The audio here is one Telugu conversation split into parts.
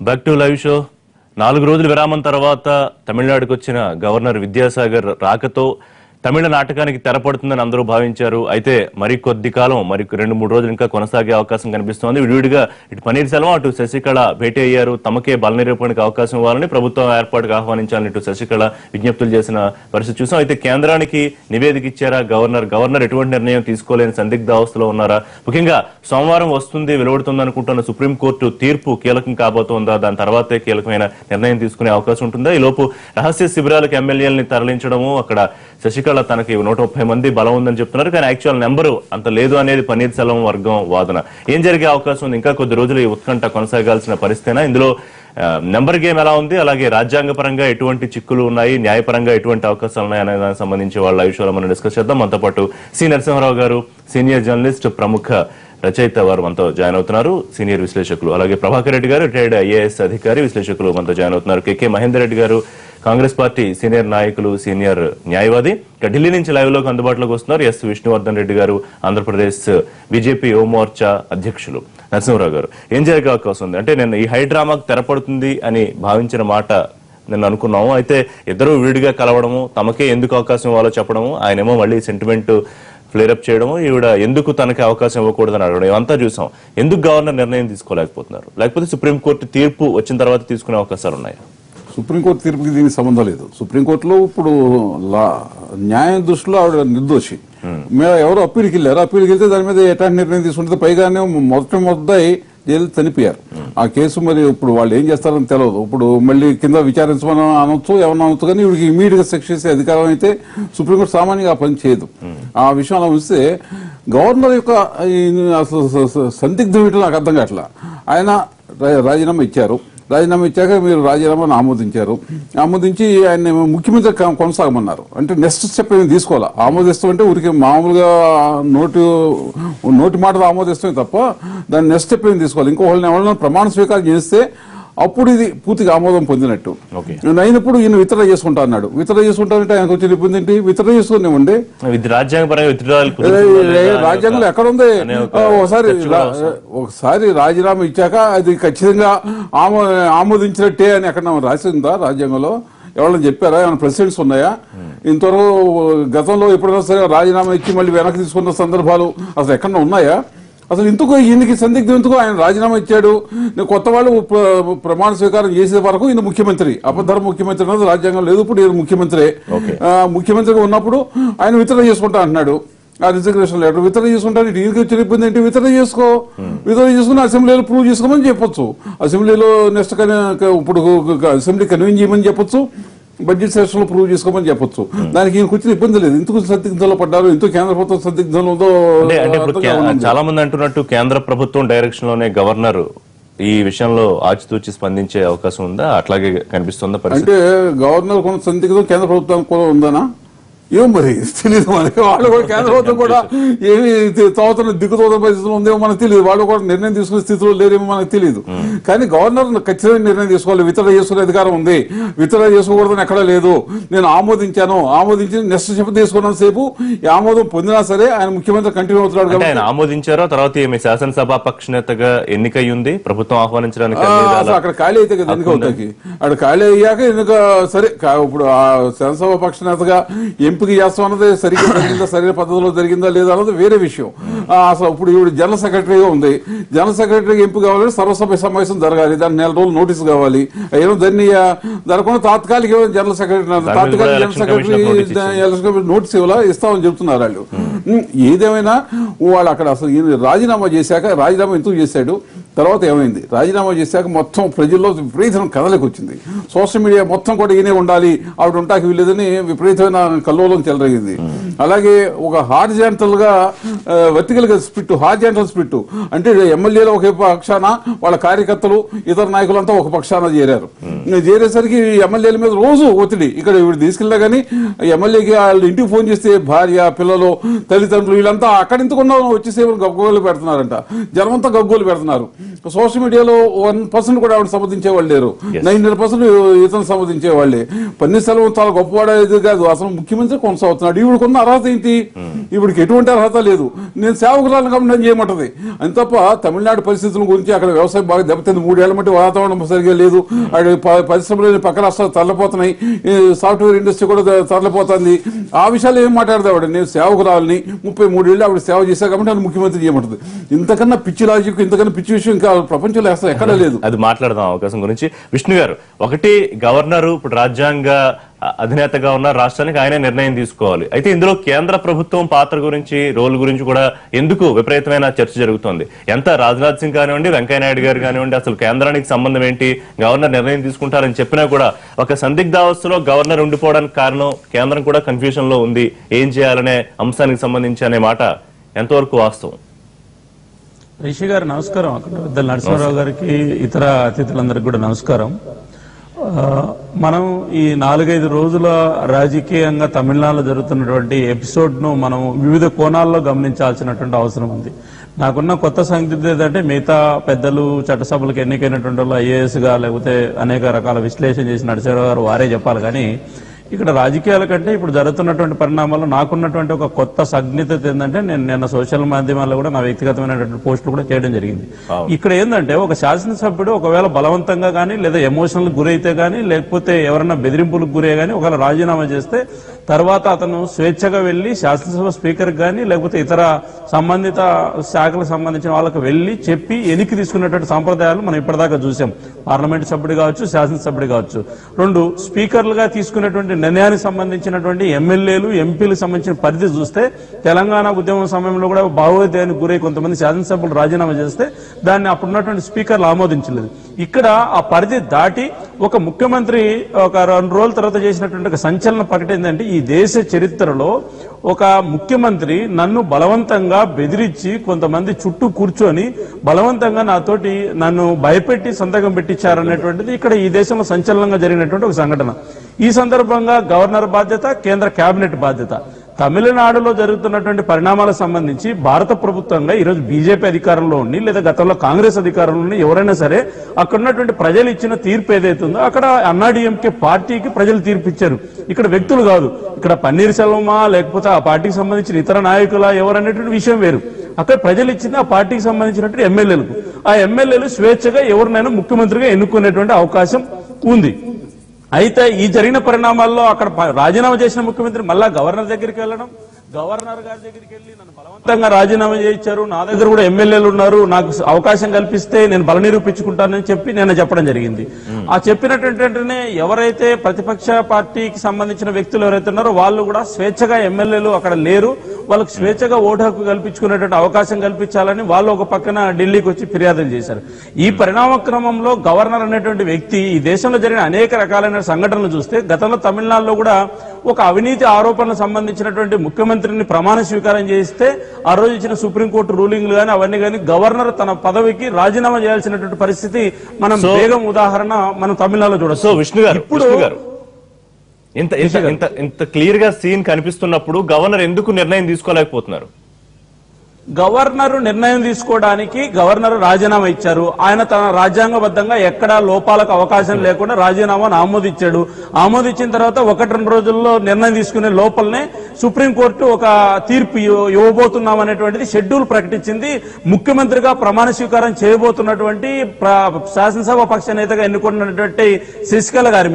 బ్యాక్ టు లైవ్ షో 4 రోజుల విరామం తర్వాత తమిళనాడుకు వచ్చిన గవర్నర్ విద్యాసాగర్ రాకతో తమిళ నాటకానికి తెరపడుతుందని అందరూ భావించారు. అయితే మరి కొద్ది కాలం మరి 2-3 రోజులు ఇంకా కొనసాగే అవకాశం కనిపిస్తోంది. విడివిడిగా ఇటు పన్నీర్ సెల్వం అటు శశికళ భేటీ అయ్యారు. తమకే బల నిరూపణకు అవకాశం ఇవ్వాలని ప్రభుత్వం ఏర్పాటుకు ఆహ్వానించాలని ఇటు శశికళ విజ్ఞప్తులు చేసిన పరిస్థితి చూసాం. అయితే కేంద్రానికి నివేదిక ఇచ్చారా గవర్నర్ ఎటువంటి నిర్ణయం తీసుకోలేని సందిగ్ధ అవస్థలో ఉన్నారా? ముఖ్యంగా సోమవారం వస్తుంది వెలువడుతుంది అనుకుంటున్న సుప్రీంకోర్టు తీర్పు కీలకం కాబోతోందా? దాని తర్వాతే కీలకమైన నిర్ణయం తీసుకునే అవకాశం ఉంటుందా? ఈ లోపు రహస్య శిబిరాలకు ఎమ్మెల్యేలని తరలించడము, అక్కడ శశికళ తనకి 130 మంది బలం ఉందని చెప్తున్నారు. కానీ యాక్చువల్ నెంబరు అంత లేదు అనేది పన్నీర్ సెల్వం వర్గం వాదన. ఏం జరిగే అవకాశం ఉంది? ఇంకా కొద్ది రోజులు ఈ ఉత్కంఠ కొనసాగాల్సిన పరిస్థితేనా? ఇందులో నెంబర్ గేమ్ ఎలా ఉంది, అలాగే రాజ్యాంగ పరంగా ఎటువంటి చిక్కులు ఉన్నాయి, న్యాయపరంగా ఎటువంటి అవకాశాలు ఉన్నాయి అనే దానికి సంబంధించి వాళ్ళ విషయాలు మనం డిస్కస్ చేద్దాం. మనతో పాటు సి నరసింహారావు గారు, సీనియర్ జర్నలిస్ట్, ప్రముఖ రచయిత, వారు మనతో జాయిన్ అవుతున్నారు. సీనియర్ విశ్లేషకులు. అలాగే ప్రభాకర్ రెడ్డి గారు, రిటైర్డ్ ఐఏఎస్ అధికారి, విశ్లేషకులు మనతో జాయిన్ అవుతున్నారు. కెకే మహేందర్ రెడ్డి గారు, కాంగ్రెస్ పార్టీ సీనియర్ నాయకులు, సీనియర్ న్యాయవాది, ఇక ఢిల్లీ నుంచి లైవ్ లోకి అందుబాటులోకి వస్తున్నారు. ఎస్ విష్ణువర్ధన్ రెడ్డి గారు, ఆంధ్రప్రదేశ్ బీజేపీ యువ మోర్చా అధ్యక్షులు. నరసింహరావు గారు, ఏం జరిగే అవకాశం ఉంది? అంటే నేను ఈ హైడ్రామాకు తెరపడుతుంది అని భావించిన మాట నేను అనుకున్నాము. అయితే ఇద్దరు విడిగా కలవడము, తమకే ఎందుకు అవకాశం ఇవ్వాలో చెప్పడము, ఆయనేమో మళ్ళీ సెంటిమెంట్ ఫ్లేరప్ చేయడము, ఈవిడ ఎందుకు తనకి అవకాశం ఇవ్వకూడదని అడగడం, ఇవంతా చూసాం. ఎందుకు గవర్నర్ నిర్ణయం తీసుకోలేకపోతున్నారు? లేకపోతే సుప్రీంకోర్టు తీర్పు వచ్చిన తర్వాత తీసుకునే అవకాశాలు ఉన్నాయా? సుప్రీంకోర్టు తీర్పుకి దీనికి సంబంధం లేదు. సుప్రీంకోర్టులో ఇప్పుడు న్యాయం దృష్టిలో ఆవిడ నిర్దోషి. మేము ఎవరు అప్పీల్కి వెళ్ళారు, అప్పీల్కి వెళ్తే దాని మీద ఎట్లాంటి నిర్ణయం తీసుకుంటే, పైగానే మొదటి జైలు చనిపోయారు. ఆ కేసు మరి ఇప్పుడు వాళ్ళు ఏం చేస్తారని తెలియదు. ఇప్పుడు మళ్ళీ కింద విచారించమని అనొచ్చు, ఏమన్నా అనొచ్చు, కానీ ఇవిడికి ఇమీడియట్ గా శిక్ష చేసే అధికారం అయితే సుప్రీంకోర్టు సామాన్యంగా ఆ పని చేయదు. ఆ విషయం అలా ఉంచితే గవర్నర్ యొక్క సందిగ్ధం ఏంటో నాకు అర్థం కావట్లా. ఆయన రాజీనామా ఇచ్చారు. రాజీనామా ఇచ్చాక మీరు రాజీనామాను ఆమోదించారు. ఆమోదించి ఆయన ముఖ్యమంత్రి కొనసాగమన్నారు. అంటే నెక్స్ట్ స్టెప్ ఏమి తీసుకోవాలా? ఆమోదిస్తామంటే ఊరికి మామూలుగా నోటి మాటలు ఆమోదిస్తామే తప్ప దాన్ని నెక్స్ట్ స్టెప్ ఏమి తీసుకోవాలి? ఇంకోళ్ళని ఎవరైనా ప్రమాణ స్వీకారం చేస్తే అప్పుడు ఇది పూర్తిగా ఆమోదం పొందినట్టు. అయినప్పుడు ఈయన విత్డ్రా చేసుకుంటా అన్నాడు. విత్డ్రా చేసుకుంటానంటే ఆయనకు వచ్చిన ఇబ్బంది ఏంటి? విత్డ్రా చేసుకునేవ్వండి. రాజ్యాంగంలో ఎక్కడ ఉంది? ఒకసారి రాజీనామా ఇచ్చాక అది ఖచ్చితంగా ఆమోదించినట్టే అని ఎక్కడ రాసిందా రాజ్యాంగంలో? ఎవరైనా చెప్పారా? ఏమైనా ప్రెసిడెంట్స్ ఉన్నాయా? ఇంతవరకు గతంలో ఎప్పుడైనా సరే రాజీనామా ఇచ్చి మళ్ళీ వెనక్కి తీసుకున్న సందర్భాలు అసలు ఎక్కడన్నా ఉన్నాయా? అసలు ఇందుకు ఈయనకి సందిగ్ధం ఎందుకు? ఆయన రాజీనామా ఇచ్చాడు, కొత్త వాళ్ళు ప్రమాణ స్వీకారం చేసే వరకు ఈయన ముఖ్యమంత్రి, అబద్ధ ముఖ్యమంత్రి అన్నది రాజ్యాంగం లేదు. ఇప్పుడు ఈయన ముఖ్యమంత్రిగా ఉన్నప్పుడు ఆయన విత్డ్రా చేసుకుంటా అంటున్నాడు. ఆ రిజిగ్నేషన్ లెటర్ విత్డ్రా చేసుకుంటాను. ఈయనకి వచ్చిన ఇబ్బంది ఏంటి? విత్డ్రా చేసుకుని అసెంబ్లీలో ప్రూవ్ చేసుకోమని చెప్పొచ్చు. అసెంబ్లీలో నెక్స్ట్ ఇప్పుడు అసెంబ్లీ కన్వీన్ చేయమని చెప్పొచ్చు, బడ్జెట్ సెషన్ లో ప్రూవ్ చేసుకోమని చెప్పొచ్చు. దానికి ఈయనకు వచ్చిన ఇబ్బంది లేదు. ఎందుకు సందిగ్ధంలో పడ్డారు? ఎందుకు కేంద్ర ప్రభుత్వం సందిగ్ధంలో ఉందో చాలా మంది అంటున్నట్టు కేంద్ర ప్రభుత్వం డైరెక్షన్ లోనే గవర్నర్ ఈ విషయంలో ఆచితూచి స్పందించే అవకాశం ఉందా? అట్లాగే కనిపిస్తుందా? అంటే గవర్నర్ కొన్ని సందిగ్ధం కేంద్ర ప్రభుత్వానికి కూడా ఉందనా? ఏమో మరి తెలియదు మనకి. వాళ్ళు కూడా కేంద్ర ప్రభుత్వం కూడా ఏమి దిక్కుతోతున్న పరిస్థితులు ఉందేమో మనకు తెలియదు. వాళ్ళు కూడా నిర్ణయం తీసుకునే స్థితిలో లేరేమో మనకు తెలియదు. కానీ గవర్నర్ ఖచ్చితంగా నిర్ణయం తీసుకోవాలి. విత్డ్రా చేసుకునే అధికారం ఉంది. విత్డ్రా చేసుకోకూడదని ఎక్కడా లేదు. నేను ఆమోదించి నెక్స్ట్ స్టెప్ తీసుకున్న సేపు ఆమోదం పొందినా సరే ఆయన ముఖ్యమంత్రి కంటిన్యూ అవుతున్నాడు కాబట్టి ఆయన ఆమోదించారో తర్వాత ఏమి శాసనసభ పక్షనేతగా ఎన్నికయ్యింది ప్రభుత్వం ఆహ్వానించడానికి. అక్కడ ఖాళీ అయితే కదా ఎన్నిక అవుతాకి. అక్కడ ఖాళీ అయ్యాక ఎన్నిక సరే. ఇప్పుడు ఆ శాసనసభ పక్షనేతగా ఎంపిక చేస్తాం అన్నది సరిగ్గా జరిగిందా, సరైన పద్ధతిలో జరిగిందా లేదా అన్నది వేరే విషయం. అసలు ఇప్పుడు ఇప్పుడు జనరల్ సెక్రటరీగా ఉంది. జనరల్ సెక్రటరీగా ఎంపిక కావాలంటే సర్వసభ్య సమావేశం జరగాలి. దానికి 4 రోజులు నోటీసు కావాలి. ఏమో దానికన్నా తాత్కాలిక జనరల్ సెక్రటరీ నోటీస్ ఇస్తామని చెప్తున్నారు వాళ్ళు. ఏదేమైనా వాళ్ళు అక్కడ అసలు రాజీనామా చేశాక, రాజీనామా ఎందుకు చేశాడు, తర్వాత ఏమైంది, రాజీనామా చేశాక మొత్తం ప్రజల్లో విపరీతమైన కథలకు వచ్చింది. సోషల్ మీడియా మొత్తం కూడా ఈయనే ఉండాలి, ఆవిడ ఉంటాకి వీలేదని విపరీతమైన కల్లోలం చెలరేగింది. అలాగే ఒక హార్జాంటల్ గా వర్టికల్ గా స్ప్లిట్, హార్జాంటల్ స్ప్లిట్ అంటే ఎమ్మెల్యేలు ఒక పక్షాన, వాళ్ళ కార్యకర్తలు ఇతర నాయకులంతా ఒక పక్షాన చేరారు. చేరేసరికి ఎమ్మెల్యేల మీద రోజు ఒత్తిడి. ఇక్కడ వీడు తీసుకెళ్ళినా కానీ ఎమ్మెల్యేకి వాళ్ళు ఇంటికి ఫోన్ చేస్తే భార్య, పిల్లలు, తల్లిదండ్రులు వీళ్ళంతా అక్కడింతకున్న వచ్చేసేమని గగ్గోలు పెడుతున్నారంట. జనమంతా గగ్గోలు పెడుతున్నారు. సోషల్ మీడియాలో 1% కూడా ఆవిడ సమర్థించే వాళ్ళు లేరు. 99% ఇతను సమర్థించే వాళ్ళే. పన్నీర్సెల్వం చాలా గొప్పవాడేది కాదు, అసలు ముఖ్యమంత్రి కొనసాగుతున్నాడు. ఈవిడకున్న అర్హత ఏంటి? ఈవిడికి ఎటువంటి అర్హత లేదు. నేను సేవకురాలను కాబట్టి నేను చేయమంటది అని తప్ప తమిళనాడు పరిస్థితుల గురించి అక్కడ వ్యవసాయం బాగా దెబ్బతింది. 3 ఏళ్ల మట్టి వాతావరణం సరిగ్గా లేదు. పరిశ్రమలు పక్క రాష్ట్రాలు తరలిపోతున్నాయి, సాఫ్ట్వేర్ ఇండస్ట్రీ కూడా తరలిపోతుంది. ఆ విషయాలు ఏం మాట్లాడదు ఆవిడ. నేను సేవకురాలని 33 ఏళ్ళు ఆవిడ సేవ చేశా కాబట్టి నన్ను ముఖ్యమంత్రి చేయమంటది. ఇంతకన్నా పిచ్చి లాజిక్, ఇంతకన్నా పిచ్చి విషయం ఇంకా ప్రపంచంలో అసలు ఎక్కడా లేదు. అది మాట్లాడదాం అవకాశం గురించి. విష్ణు గారు, ఒకటి గవర్నర్ ఇప్పుడు రాజ్యాంగ అధినేతగా ఉన్న రాష్ట్రానికి ఆయనే నిర్ణయం తీసుకోవాలి. అయితే ఇందులో కేంద్ర ప్రభుత్వం పాత్ర గురించి, రోల్ గురించి కూడా ఎందుకు విపరీతమైన చర్చ జరుగుతోంది? ఎంత రాజ్నాథ్ సింగ్ కానివ్వండి, వెంకయ్యనాయుడు గారు కానివ్వండి, అసలు కేంద్రానికి సంబంధం ఏంటి, గవర్నర్ నిర్ణయం తీసుకుంటారని చెప్పినా కూడా ఒక సందిగ్ధావస్థలో గవర్నర్ ఉండిపోవడానికి కారణం కేంద్రం కూడా కన్ఫ్యూజన్ లో ఉంది, ఏం చేయాలనే అంశానికి సంబంధించి అనే మాట ఎంతవరకు వాస్తవం? రిషి గారు నమస్కారం. అక్కడ పెద్దల నరసింహారావు గారికి, ఇతర అతిథులందరికీ కూడా నమస్కారం. మనం ఈ 4-5 రోజుల రాజకీయంగా తమిళనాడులో జరుగుతున్నటువంటి ఎపిసోడ్ ను మనం వివిధ కోణాల్లో గమనించాల్సినటువంటి అవసరం ఉంది. నాకున్న కొత్త సందిగ్ధత ఏంటంటే, మిగతా పెద్దలు చట్టసభలకు ఎన్నికైనటువంటి వాళ్ళు ఐఏఎస్ గా లేకపోతే అనేక రకాల విశ్లేషణ చేసిన నరసింహారావు గారు వారే చెప్పాలి. కానీ ఇక్కడ రాజకీయాల కంటే ఇప్పుడు జరుగుతున్నటువంటి పరిణామాల్లో నాకున్నటువంటి ఒక కొత్త సగ్నిత ఏంటంటే, నేను నిన్న సోషల్ మాధ్యమాల్లో కూడా నా వ్యక్తిగతమైనటువంటి పోస్టులు కూడా చేయడం జరిగింది. ఇక్కడ ఏంటంటే, ఒక శాసనసభ్యుడు ఒకవేళ బలవంతంగా కానీ లేదా ఎమోషనల్ గురైతే కానీ లేకపోతే ఎవరైనా బెదిరింపులకు గురై కానీ ఒకవేళ రాజీనామా చేస్తే తర్వాత అతను స్వేచ్ఛగా వెళ్లి శాసనసభ స్పీకర్ కానీ లేకపోతే ఇతర సంబంధిత శాఖలకు సంబంధించిన వాళ్ళకి వెళ్లి చెప్పి ఎన్నిక తీసుకున్నటువంటి సంప్రదాయాలు మనం ఇప్పటిదాకా చూసాం. పార్లమెంట్ సభ్యుడు కావచ్చు, శాసనసభ్యుడు కావచ్చు. 2 స్పీకర్లుగా తీసుకున్నటువంటి నిర్ణయానికి సంబంధించినటువంటి ఎమ్మెల్యేలు, ఎంపీలకు సంబంధించిన పరిధి చూస్తే తెలంగాణ ఉద్యమం సమయంలో కూడా భావోద్వేగానికి గురై కొంతమంది శాసనసభ్యులు రాజీనామా చేస్తే దాన్ని అప్పుడున్నటువంటి స్పీకర్లు ఆమోదించలేదు. ఇక్కడ ఆ పరిధి దాటి ఒక ముఖ్యమంత్రి ఒక 2 రోజుల తర్వాత చేసినటువంటి ఒక సంచలన ప్రకటన ఏంటంటే, ఈ దేశ చరిత్రలో ఒక ముఖ్యమంత్రి నన్ను బలవంతంగా బెదిరించి కొంతమంది చుట్టూ కూర్చొని బలవంతంగా నన్ను భయపెట్టి సంతకం పెట్టించారనేటువంటిది ఇక్కడ ఈ దేశంలో సంచలనంగా జరిగినటువంటి ఒక సంఘటన. ఈ సందర్భంగా గవర్నర్ బాధ్యత, కేంద్ర కేబినెట్ బాధ్యత. తమిళనాడులో జరుగుతున్నటువంటి పరిణామాలకు సంబంధించి భారత ప్రభుత్వంగా ఈరోజు బీజేపీ అధికారంలో ఉండి లేదా గతంలో కాంగ్రెస్ అధికారంలో ఉండి ఎవరైనా సరే అక్కడ ఉన్నటువంటి ప్రజలు ఇచ్చిన తీర్పు ఏదైతుందో అక్కడ అన్నాడీఎంకే పార్టీకి ప్రజలు తీర్పు ఇచ్చారు. ఇక్కడ వ్యక్తులు కాదు. ఇక్కడ పన్నీర్సెల్వమా లేకపోతే ఆ పార్టీకి సంబంధించిన ఇతర నాయకుల ఎవరనేటువంటి విషయం వేరు. అక్కడ ప్రజలు ఇచ్చింది ఆ పార్టీకి సంబంధించినటువంటి ఎమ్మెల్యేలకు. ఆ ఎమ్మెల్యేలు స్వేచ్ఛగా ఎవరినైనా ముఖ్యమంత్రిగా ఎన్నుకునేటువంటి అవకాశం ఉంది. అయితే ఈ జరిగిన పరిణామాల్లో అక్కడ రాజీనామా చేసిన ముఖ్యమంత్రి మళ్ళా గవర్నర్ దగ్గరికి వెళ్ళడం, గవర్నర్ గారి దగ్గరికి వెళ్లి నన్ను బలవంతంగా రాజీనామా చేయించారు, నా దగ్గర కూడా ఎమ్మెల్యేలు ఉన్నారు, నాకు అవకాశం కల్పిస్తే నేను బల నిరూపించుకుంటానని చెప్పి నేను చెప్పడం జరిగింది. ఆ చెప్పినటువంటి ఎవరైతే ప్రతిపక్ష పార్టీకి సంబంధించిన వ్యక్తులు ఎవరైతే ఉన్నారో వాళ్ళు కూడా స్వేచ్ఛగా ఎమ్మెల్యేలు అక్కడ లేరు, వాళ్ళకు స్వేచ్ఛగా ఓటు హక్కు కల్పించుకునేటువంటి అవకాశం కల్పించాలని వాళ్ళు ఒక పక్కన ఢిల్లీకి వచ్చి ఫిర్యాదులు చేశారు. ఈ పరిణామ క్రమంలో గవర్నర్ అనేటువంటి వ్యక్తి ఈ దేశంలో జరిగిన అనేక రకాలైన సంఘటనలు చూస్తే గతంలో తమిళనాడులో కూడా ఒక అవినీతి ఆరోపణలకు సంబంధించినటువంటి ముఖ్యమంత్రిని ప్రమాణ స్వీకారం చేయిస్తే ఆ రోజు ఇచ్చిన సుప్రీంకోర్టు రూలింగ్లు కానీ అవన్నీ కానీ గవర్నర్ తన పదవికి రాజీనామా చేయాల్సినటువంటి పరిస్థితి మనం వేగం ఉదాహరణ మనం తమిళనాడులో చూడొచ్చు. సో విష్ణు గారు, ఇంత క్లియర్ గా సీన్ కనిపిస్తున్నప్పుడు గవర్నర్ ఎందుకు నిర్ణయం తీసుకోలేకపోతున్నారు? గవర్నర్ నిర్ణయం తీసుకోవడానికి గవర్నర్ రాజీనామా ఇచ్చారు. ఆయన తన రాజ్యాంగబద్ధంగా ఎక్కడా లోపాలకు అవకాశం లేకుండా రాజీనామాను ఆమోదించాడు. ఆమోదించిన తర్వాత 1-2 రోజుల్లో నిర్ణయం తీసుకునే లోపలనే సుప్రీంకోర్టు ఒక తీర్పు ఇవ్వబోతున్నాం అనేటువంటిది షెడ్యూల్ ప్రకటించింది. ముఖ్యమంత్రిగా ప్రమాణ స్వీకారం చేయబోతున్నటువంటి శాసనసభ పక్ష నేతగా ఎన్నుకున్నటువంటి శశికళ గారి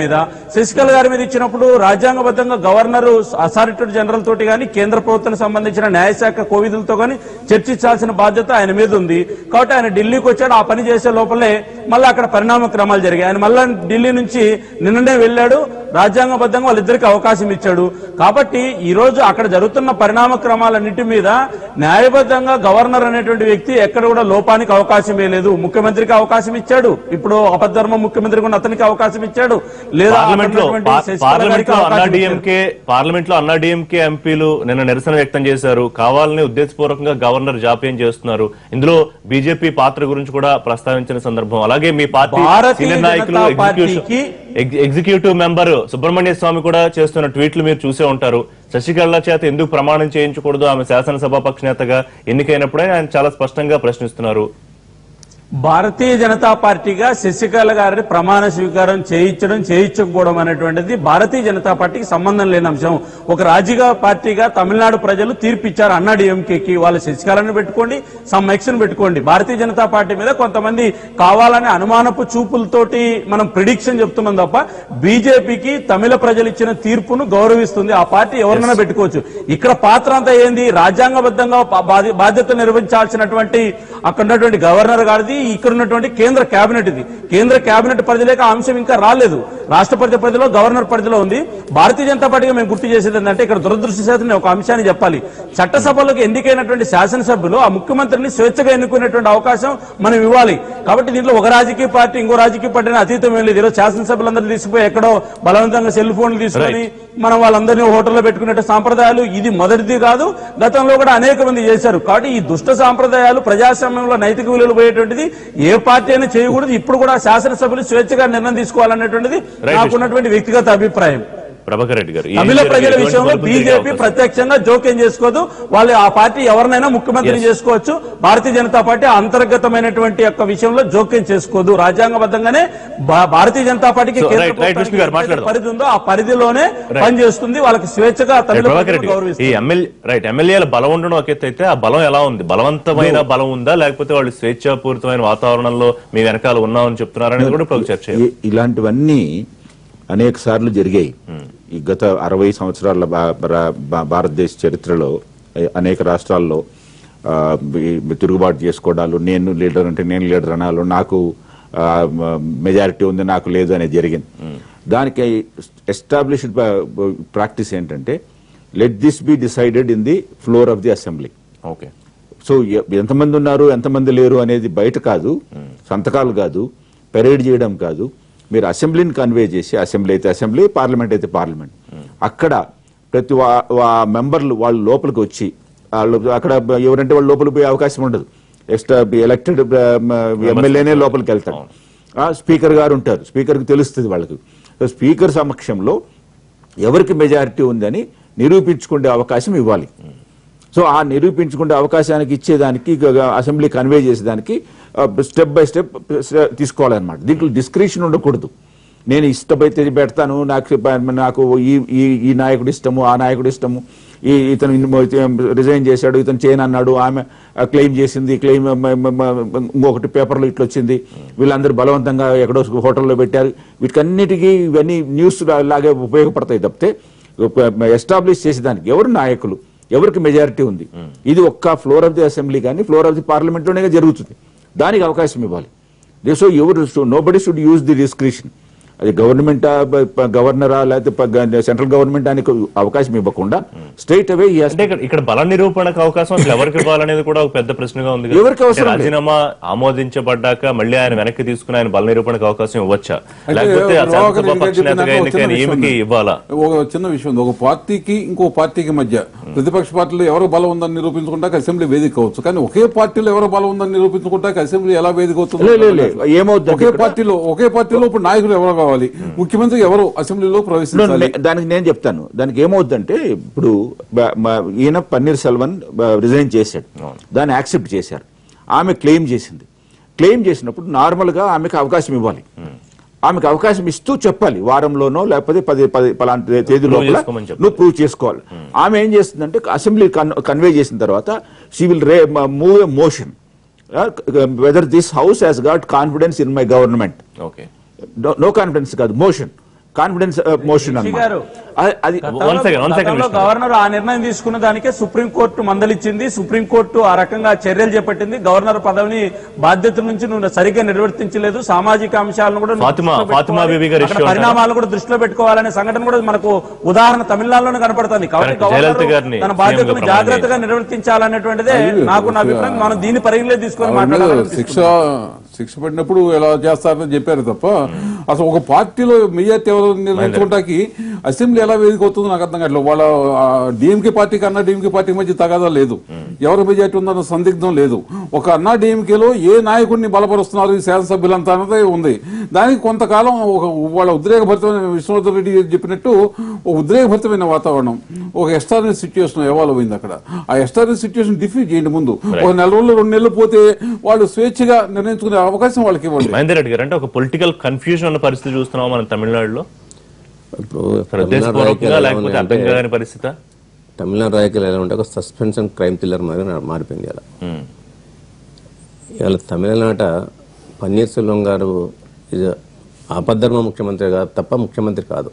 మీద ఇచ్చినప్పుడు రాజ్యాంగబద్ధంగా గవర్నర్ అథారిటీ జనరల్ తోటి గాని కేంద్ర ప్రభుత్వానికి సంబంధించిన న్యాయశాఖ కోవిధులతో గాని చర్చించాల్సిన బాధ్యత ఆయన మీద ఉంది. కాబట్టి ఆయన ఢిల్లీకి వచ్చాడు. ఆ పని చేసే లోపలే మళ్ళీ అక్కడ పరిణామ క్రమాలు జరిగాయి. ఆయన మళ్ళా ఢిల్లీ నుంచి నిన్ననే వెళ్ళాడు. రాజ్యాంగబద్ధంగా వాళ్ళిద్దరికి అవకాశం ఇచ్చాడు. కాబట్టి ఈ రోజు అక్కడ జరుగుతున్న పరిణామ క్రమాలన్నింటి మీద న్యాయబద్ధంగా గవర్నర్ అనేటువంటి వ్యక్తి ఎక్కడ కూడా లోపానికి అవకాశమే లేదు. ముఖ్యమంత్రికి అవకాశం ఇచ్చాడు. ఇప్పుడు అపధర్మ ముఖ్యమంత్రి కూడా అతనికి అవకాశం ఇచ్చాడు. లేదా పార్లమెంట్ లో అన్నాడీఎంకే ఎంపీలు నిన్న నిరసన వ్యక్తం చేశారు. కావాలని ఉద్దేశపూర్వకంగా గవర్నర్ జాప్యం చేస్తున్నారు. ఇందులో బీజేపీ పాత్ర గురించి కూడా ప్రస్తావించిన సందర్భం. అలాగే మీ పార్టీ సీనియర్ నాయకులు ఎగ్జిక్యూటివ్ మెంబర్ సుబ్రహ్మణ్య స్వామి కూడా చేస్తున్న ట్వీట్లు మీరు చూసే ఉంటారు. శశికళ చేత ఎందుకు ప్రమాణం చేయించకూడదు, ఆమె శాసనసభ పక్ష నేతగా ఎన్నికైనప్పుడే ఆయన చాలా స్పష్టంగా ప్రశ్నిస్తున్నారు. భారతీయ జనతా పార్టీగా శశికళ గారిని ప్రమాణ స్వీకారం చేయించకపోవడం అనేటువంటిది భారతీయ జనతా పార్టీకి సంబంధం లేని అంశం. ఒక రాజకీయ పార్టీగా తమిళనాడు ప్రజలు తీర్పిచ్చారు అన్నా డిఎంకేకి. వాళ్ళ శశికళను పెట్టుకోండి, సమ్ ఎక్షన్ పెట్టుకోండి. భారతీయ జనతా పార్టీ మీద కొంతమంది కావాలని అనుమానపు చూపులతోటి మనం ప్రిడిక్షన్ చెప్తున్నాం తప్ప బీజేపీకి తమిళ ప్రజలు ఇచ్చిన తీర్పును గౌరవిస్తుంది. ఆ పార్టీ ఎవరినైనా పెట్టుకోవచ్చు. ఇక్కడ పాత్ర అంతా ఏంది? రాజ్యాంగబద్ధంగా బాధ్యత నిర్వహించాల్సినటువంటి అక్కడ ఉన్నటువంటి గవర్నర్ గారిది, ఇక్కడ ఉన్నటువంటి కేంద్ర కేబినెట్ ఇది. కేంద్ర కేబినెట్ పరిధిలోకి ఆ అంశం ఇంకా రాలేదు. రాష్ట్రపతి పరిధిలో, గవర్నర్ పరిధిలో ఉంది. భారతీయ జనతా పార్టీగా మేము గుర్తు చేసేది ఏంటంటే, ఇక్కడ దురదృష్టశాతం ఒక అంశాన్ని చెప్పాలి. చట్టసభలోకి ఎన్నికైనటువంటి శాసనసభ్యులు ఆ ముఖ్యమంత్రిని స్వేచ్ఛగా ఎన్నుకునేటువంటి అవకాశం మనం ఇవ్వాలి. కాబట్టి దీంట్లో ఒక రాజకీయ పార్టీ ఇంకో రాజకీయ పార్టీని అతీతం ఏం లేదు. ఈరోజు శాసనసభ్యులందరూ తీసుకుపోయి ఎక్కడో బలవంతంగా సెల్ ఫోన్లు తీసుకొని మనం వాళ్ళందరినీ హోటల్లో పెట్టుకునే సాంప్రదాయాలు ఇది మొదటిది కాదు. గతంలో కూడా అనేక మంది చేశారు. కాబట్టి ఈ దుష్ట సాంప్రదాయాలు ప్రజాస్వామ్యంలో నైతిక విలువలు పోయేటువంటిది ఏ పార్టీ అయినా చేయకూడదు. ఇప్పుడు కూడా శాసనసభ్యులు స్వేచ్ఛగా నిర్ణయం తీసుకోవాలనేటువంటిది నాకున్నటువంటి వ్యక్తిగత అభిప్రాయం. ప్రభాకర్ రెడ్డి గారు, తమిళ ప్రజల విషయంలో బీజేపీ ప్రత్యక్షంగా జోక్యం చేసుకోదు. వాళ్ళు ఆ పార్టీ ఎవరినైనా ముఖ్యమంత్రి చేసుకోవచ్చు. భారతీయ జనతా పార్టీ అంతర్గతమైనటువంటి యొక్క విషయంలో జోక్యం చేసుకోదు. రాజ్యాంగబద్ధంగానే భారతీయ జనతా పార్టీకి పరిధి ఉందో ఆ పరిధిలోనే పనిచేస్తుంది. వాళ్ళకి స్వేచ్ఛగా ఎమ్మెల్యేల బలం ఉండడం ఒక ఎత్తు అయితే, ఆ బలం ఎలా ఉంది? బలవంతమైన బలం ఉందా, లేకపోతే వాళ్ళు స్వేచ్ఛాపూరితమైన వాతావరణంలో మీ వెనకాల ఉన్నామని చెప్తున్నారనేది కూడా ఇప్పుడు చర్చ. ఇలాంటివన్నీ అనేక సార్లు జరిగాయి. ఈ గత 60 సంవత్సరాల భారతదేశ చరిత్రలో అనేక రాష్ట్రాల్లో తిరుగుబాటు చేసుకోవడాలు, నేను లీడర్ అంటే నేను లీడర్ అనాలు, నాకు మెజారిటీ ఉంది నాకు లేదు అనేది జరిగింది. దానికి ఎస్టాబ్లిష్డ్ ప్రాక్టీస్ ఏంటంటే, let this be decided in the floor of the assembly. Okay, so ఎంతమంది ఉన్నారు ఎంతమంది లేరు అనేది బయట కాదు, సంతకాలు కాదు, పెరేడ్ చేయడం కాదు. మీరు అసెంబ్లీని కన్వే చేసి, అసెంబ్లీ అయితే అసెంబ్లీ, పార్లమెంట్ అయితే పార్లమెంట్, అక్కడ ప్రతి మెంబర్లు వాళ్ళు లోపలికి వచ్చి వాళ్ళు అక్కడ ఎవరంటే వాళ్ళు లోపలికి పోయే అవకాశం ఉండదు. ఎలక్టెడ్ ఎమ్మెల్యేనే లోపలికి వెళ్తాడు. స్పీకర్ గారు ఉంటారు, స్పీకర్కి తెలుస్తుంది వాళ్ళకి. సో స్పీకర్ సమక్షంలో ఎవరికి మెజారిటీ ఉందని నిరూపించుకునే అవకాశం ఇవ్వాలి. సో ఆ నిరూపించుకునే అవకాశానికి ఇచ్చేదానికి, అసెంబ్లీ కన్వే చేసేదానికి స్టెప్ బై స్టెప్ తీసుకోవాలన్నమాట. దీంట్లో డిస్క్రిప్షన్ ఉండకూడదు. నేను ఇష్టమైతే పెడతాను, నాకు ఈ నాయకుడు ఇష్టము, ఆ నాయకుడు ఇష్టము, ఇతను రిజైన్ చేశాడు, ఇతను చేయను అన్నాడు, ఆమె క్లెయిమ్ చేసింది, క్లెయిమ్ ఇంకొకటి పేపర్లో ఇట్లా వచ్చింది, వీళ్ళందరూ బలవంతంగా ఎక్కడో హోటల్లో పెట్టారు. వీటికన్నిటికీ ఇవన్నీ న్యూస్ లాగే ఉపయోగపడతాయి తప్పితే ఎస్టాబ్లిష్ చేసేదానికి ఎవరు నాయకులు, ఎవరికి మెజారిటీ ఉంది, ఇది ఒక్క ఫ్లోర్ ఆఫ్ ది అసెంబ్లీ కానీ ఫ్లోర్ ఆఫ్ ది పార్లమెంట్ లోనే జరుగుతుంది. దానికి అవకాశం ఇవ్వాలి. So nobody should use the description. అది గవర్నమెంట్ గవర్నరా లేకపోతే సెంట్రల్ గవర్నమెంట్ దానికి అవకాశం ఇవ్వకుండా స్ట్రైట్ అవే ఇక్కడ బల నిరూపణకు అవకాశం ఎవరికి ఇవ్వాలనేది కూడా ఒక పెద్ద ప్రశ్నగా ఉంది. ఎవరికి అవసరం? రాజీనామా ఆమోదించబడ్డాక మళ్ళీ ఆయన వెనక్కి తీసుకుని ఆయన బల నిరూపణకు అవకాశం ఇవ్వచ్చా, లేకపోతే ఇవ్వాలా? ఒక చిన్న విషయం, ఒక పార్టీకి ఇంకో పార్టీకి మధ్య ప్రతిపక్ష పార్టీలో ఎవరు బలం ఉందని నిరూపించుకుంటాక అసెంబ్లీ వేదిక అవచ్చు. కానీ ఒకే పార్టీలో ఎవరు బలం ఉందని నిరూపించుకుంటాక అసెంబ్లీ ఎలా వేదిక అవుతుంది? ఏమవుతుంది? ఒకే పార్టీలో ఇప్పుడు నాయకులు ఎవరు కావాలి, ముఖ్యమంత్రి ఎవరు అసెంబ్లీలో ప్రవేశించాలి? దానికి నేను చెప్తాను. దానికి ఏమవుతుందంటే, ఇప్పుడు ఈయన పన్నీర్ సెల్వన్ రిజైన్ చేశాడు, దాన్ని యాక్సెప్ట్ చేశారు, ఆమె క్లెయిమ్ చేసింది. క్లెయిమ్ చేసినప్పుడు నార్మల్ గా ఆమెకు అవకాశం ఇవ్వాలి. ఆమెకు అవకాశం ఇస్తూ చెప్పాలి, వారంలోనో లేకపోతే 10 పలాంటి తేదీ లోపల నువ్వు ప్రూవ్ చేసుకోవాలి. ఆమె ఏం చేస్తుందంటే, అసెంబ్లీ కన్వే చేసిన తర్వాత she will move a motion whether this house has got confidence in my government. Okay, no confidence కాదు, మోషన్, కాన్ఫిడెన్స్ మోషన్ అన్నమాట. అది గవర్నర్ ఆ నిర్ణయం తీసుకున్న దానికే సుప్రీంకోర్టు మందలిచ్చింది. సుప్రీంకోర్టు ఆ రకంగా చర్యలు చేపట్టింది. గవర్నర్ పదవిని బాధ్యతల నుంచి నువ్వు సరిగ్గా నిర్వర్తించలేదు, సామాజిక అంశాలను కూడా పరిణామాలు కూడా దృష్టిలో పెట్టుకోవాలనే సంఘటన కూడా మనకు ఉదాహరణ తమిళనాడులోనే కనపడుతుంది. కాబట్టి గవర్నర్ తన బాధ్యతను జాగ్రత్తగా నిర్వర్తించాలనేటువంటిదే నాకు నా అభిప్రాయం. మనం దీన్ని పరిగణలో తీసుకొని మాట్లాడాలి. శిక్ష పడినప్పుడు ఎలా చేస్తారని చెప్పారు తప్ప అసలు ఒక పార్టీలో మెజార్టీ ఎవరు నిర్ణయించుకుంటాకి అసెంబ్లీ ఎలా వేదిక అవుతుందో నాకు అర్థం కావట్లేదు. వాళ్ళ డిఎంకే పార్టీ కన్నా డిఎంకే పార్టీ మధ్య తగాదా లేదు. ఎవరి మెజార్టీ ఉందన్న సందిగ్ధం లేదు. ఒక అన్నా డిఎంకేలో ఏ నాయకుడిని బలపరుస్తున్నారు ఈ శాసనసభ్యులంతా అన్నది ఉంది. దానికి కొంతకాలం వాళ్ళ ఉద్రేకభరితమైన విష్ణువర్ధన్ రెడ్డి చెప్పినట్టు ఒక ఉద్రేకభరితమైన వాతావరణం, ఒక ఎక్స్ట్రానరీ సిచ్యువేషన్ ఎవాల్వ్ అయింది. అక్కడ ఆ ఎక్స్ట్రానరీ సిచ్యువేషన్ డిఫీట్ చేయండి. ముందు ఒక నెల రోజులు 2 నెలలు పోతే వాళ్ళు స్వేచ్ఛగా నిర్ణయించుకునే అవకాశం వాళ్ళకి ఇవ్వండి. మహేందర్ రెడ్డి గారు, అంటే ఒక పొలిటికల్ కన్ఫ్యూజన్ ఉన్న పరిస్థితి చూస్తున్నాం మనం తమిళనాడులో. లేకపోతే అర్థం కాని పరిస్థితి తమిళనాడు రాజకీయాలు ఎలా ఉంటే ఒక సస్పెన్స్ అండ్ క్రైమ్ థ్రిల్లర్ మారిపోయింది. ఇలా ఇవాళ తమిళనాట పన్నీర్ సెల్వం గారు ఆపద్ధర్మ ముఖ్యమంత్రి కాదు తప్ప ముఖ్యమంత్రి కాదు.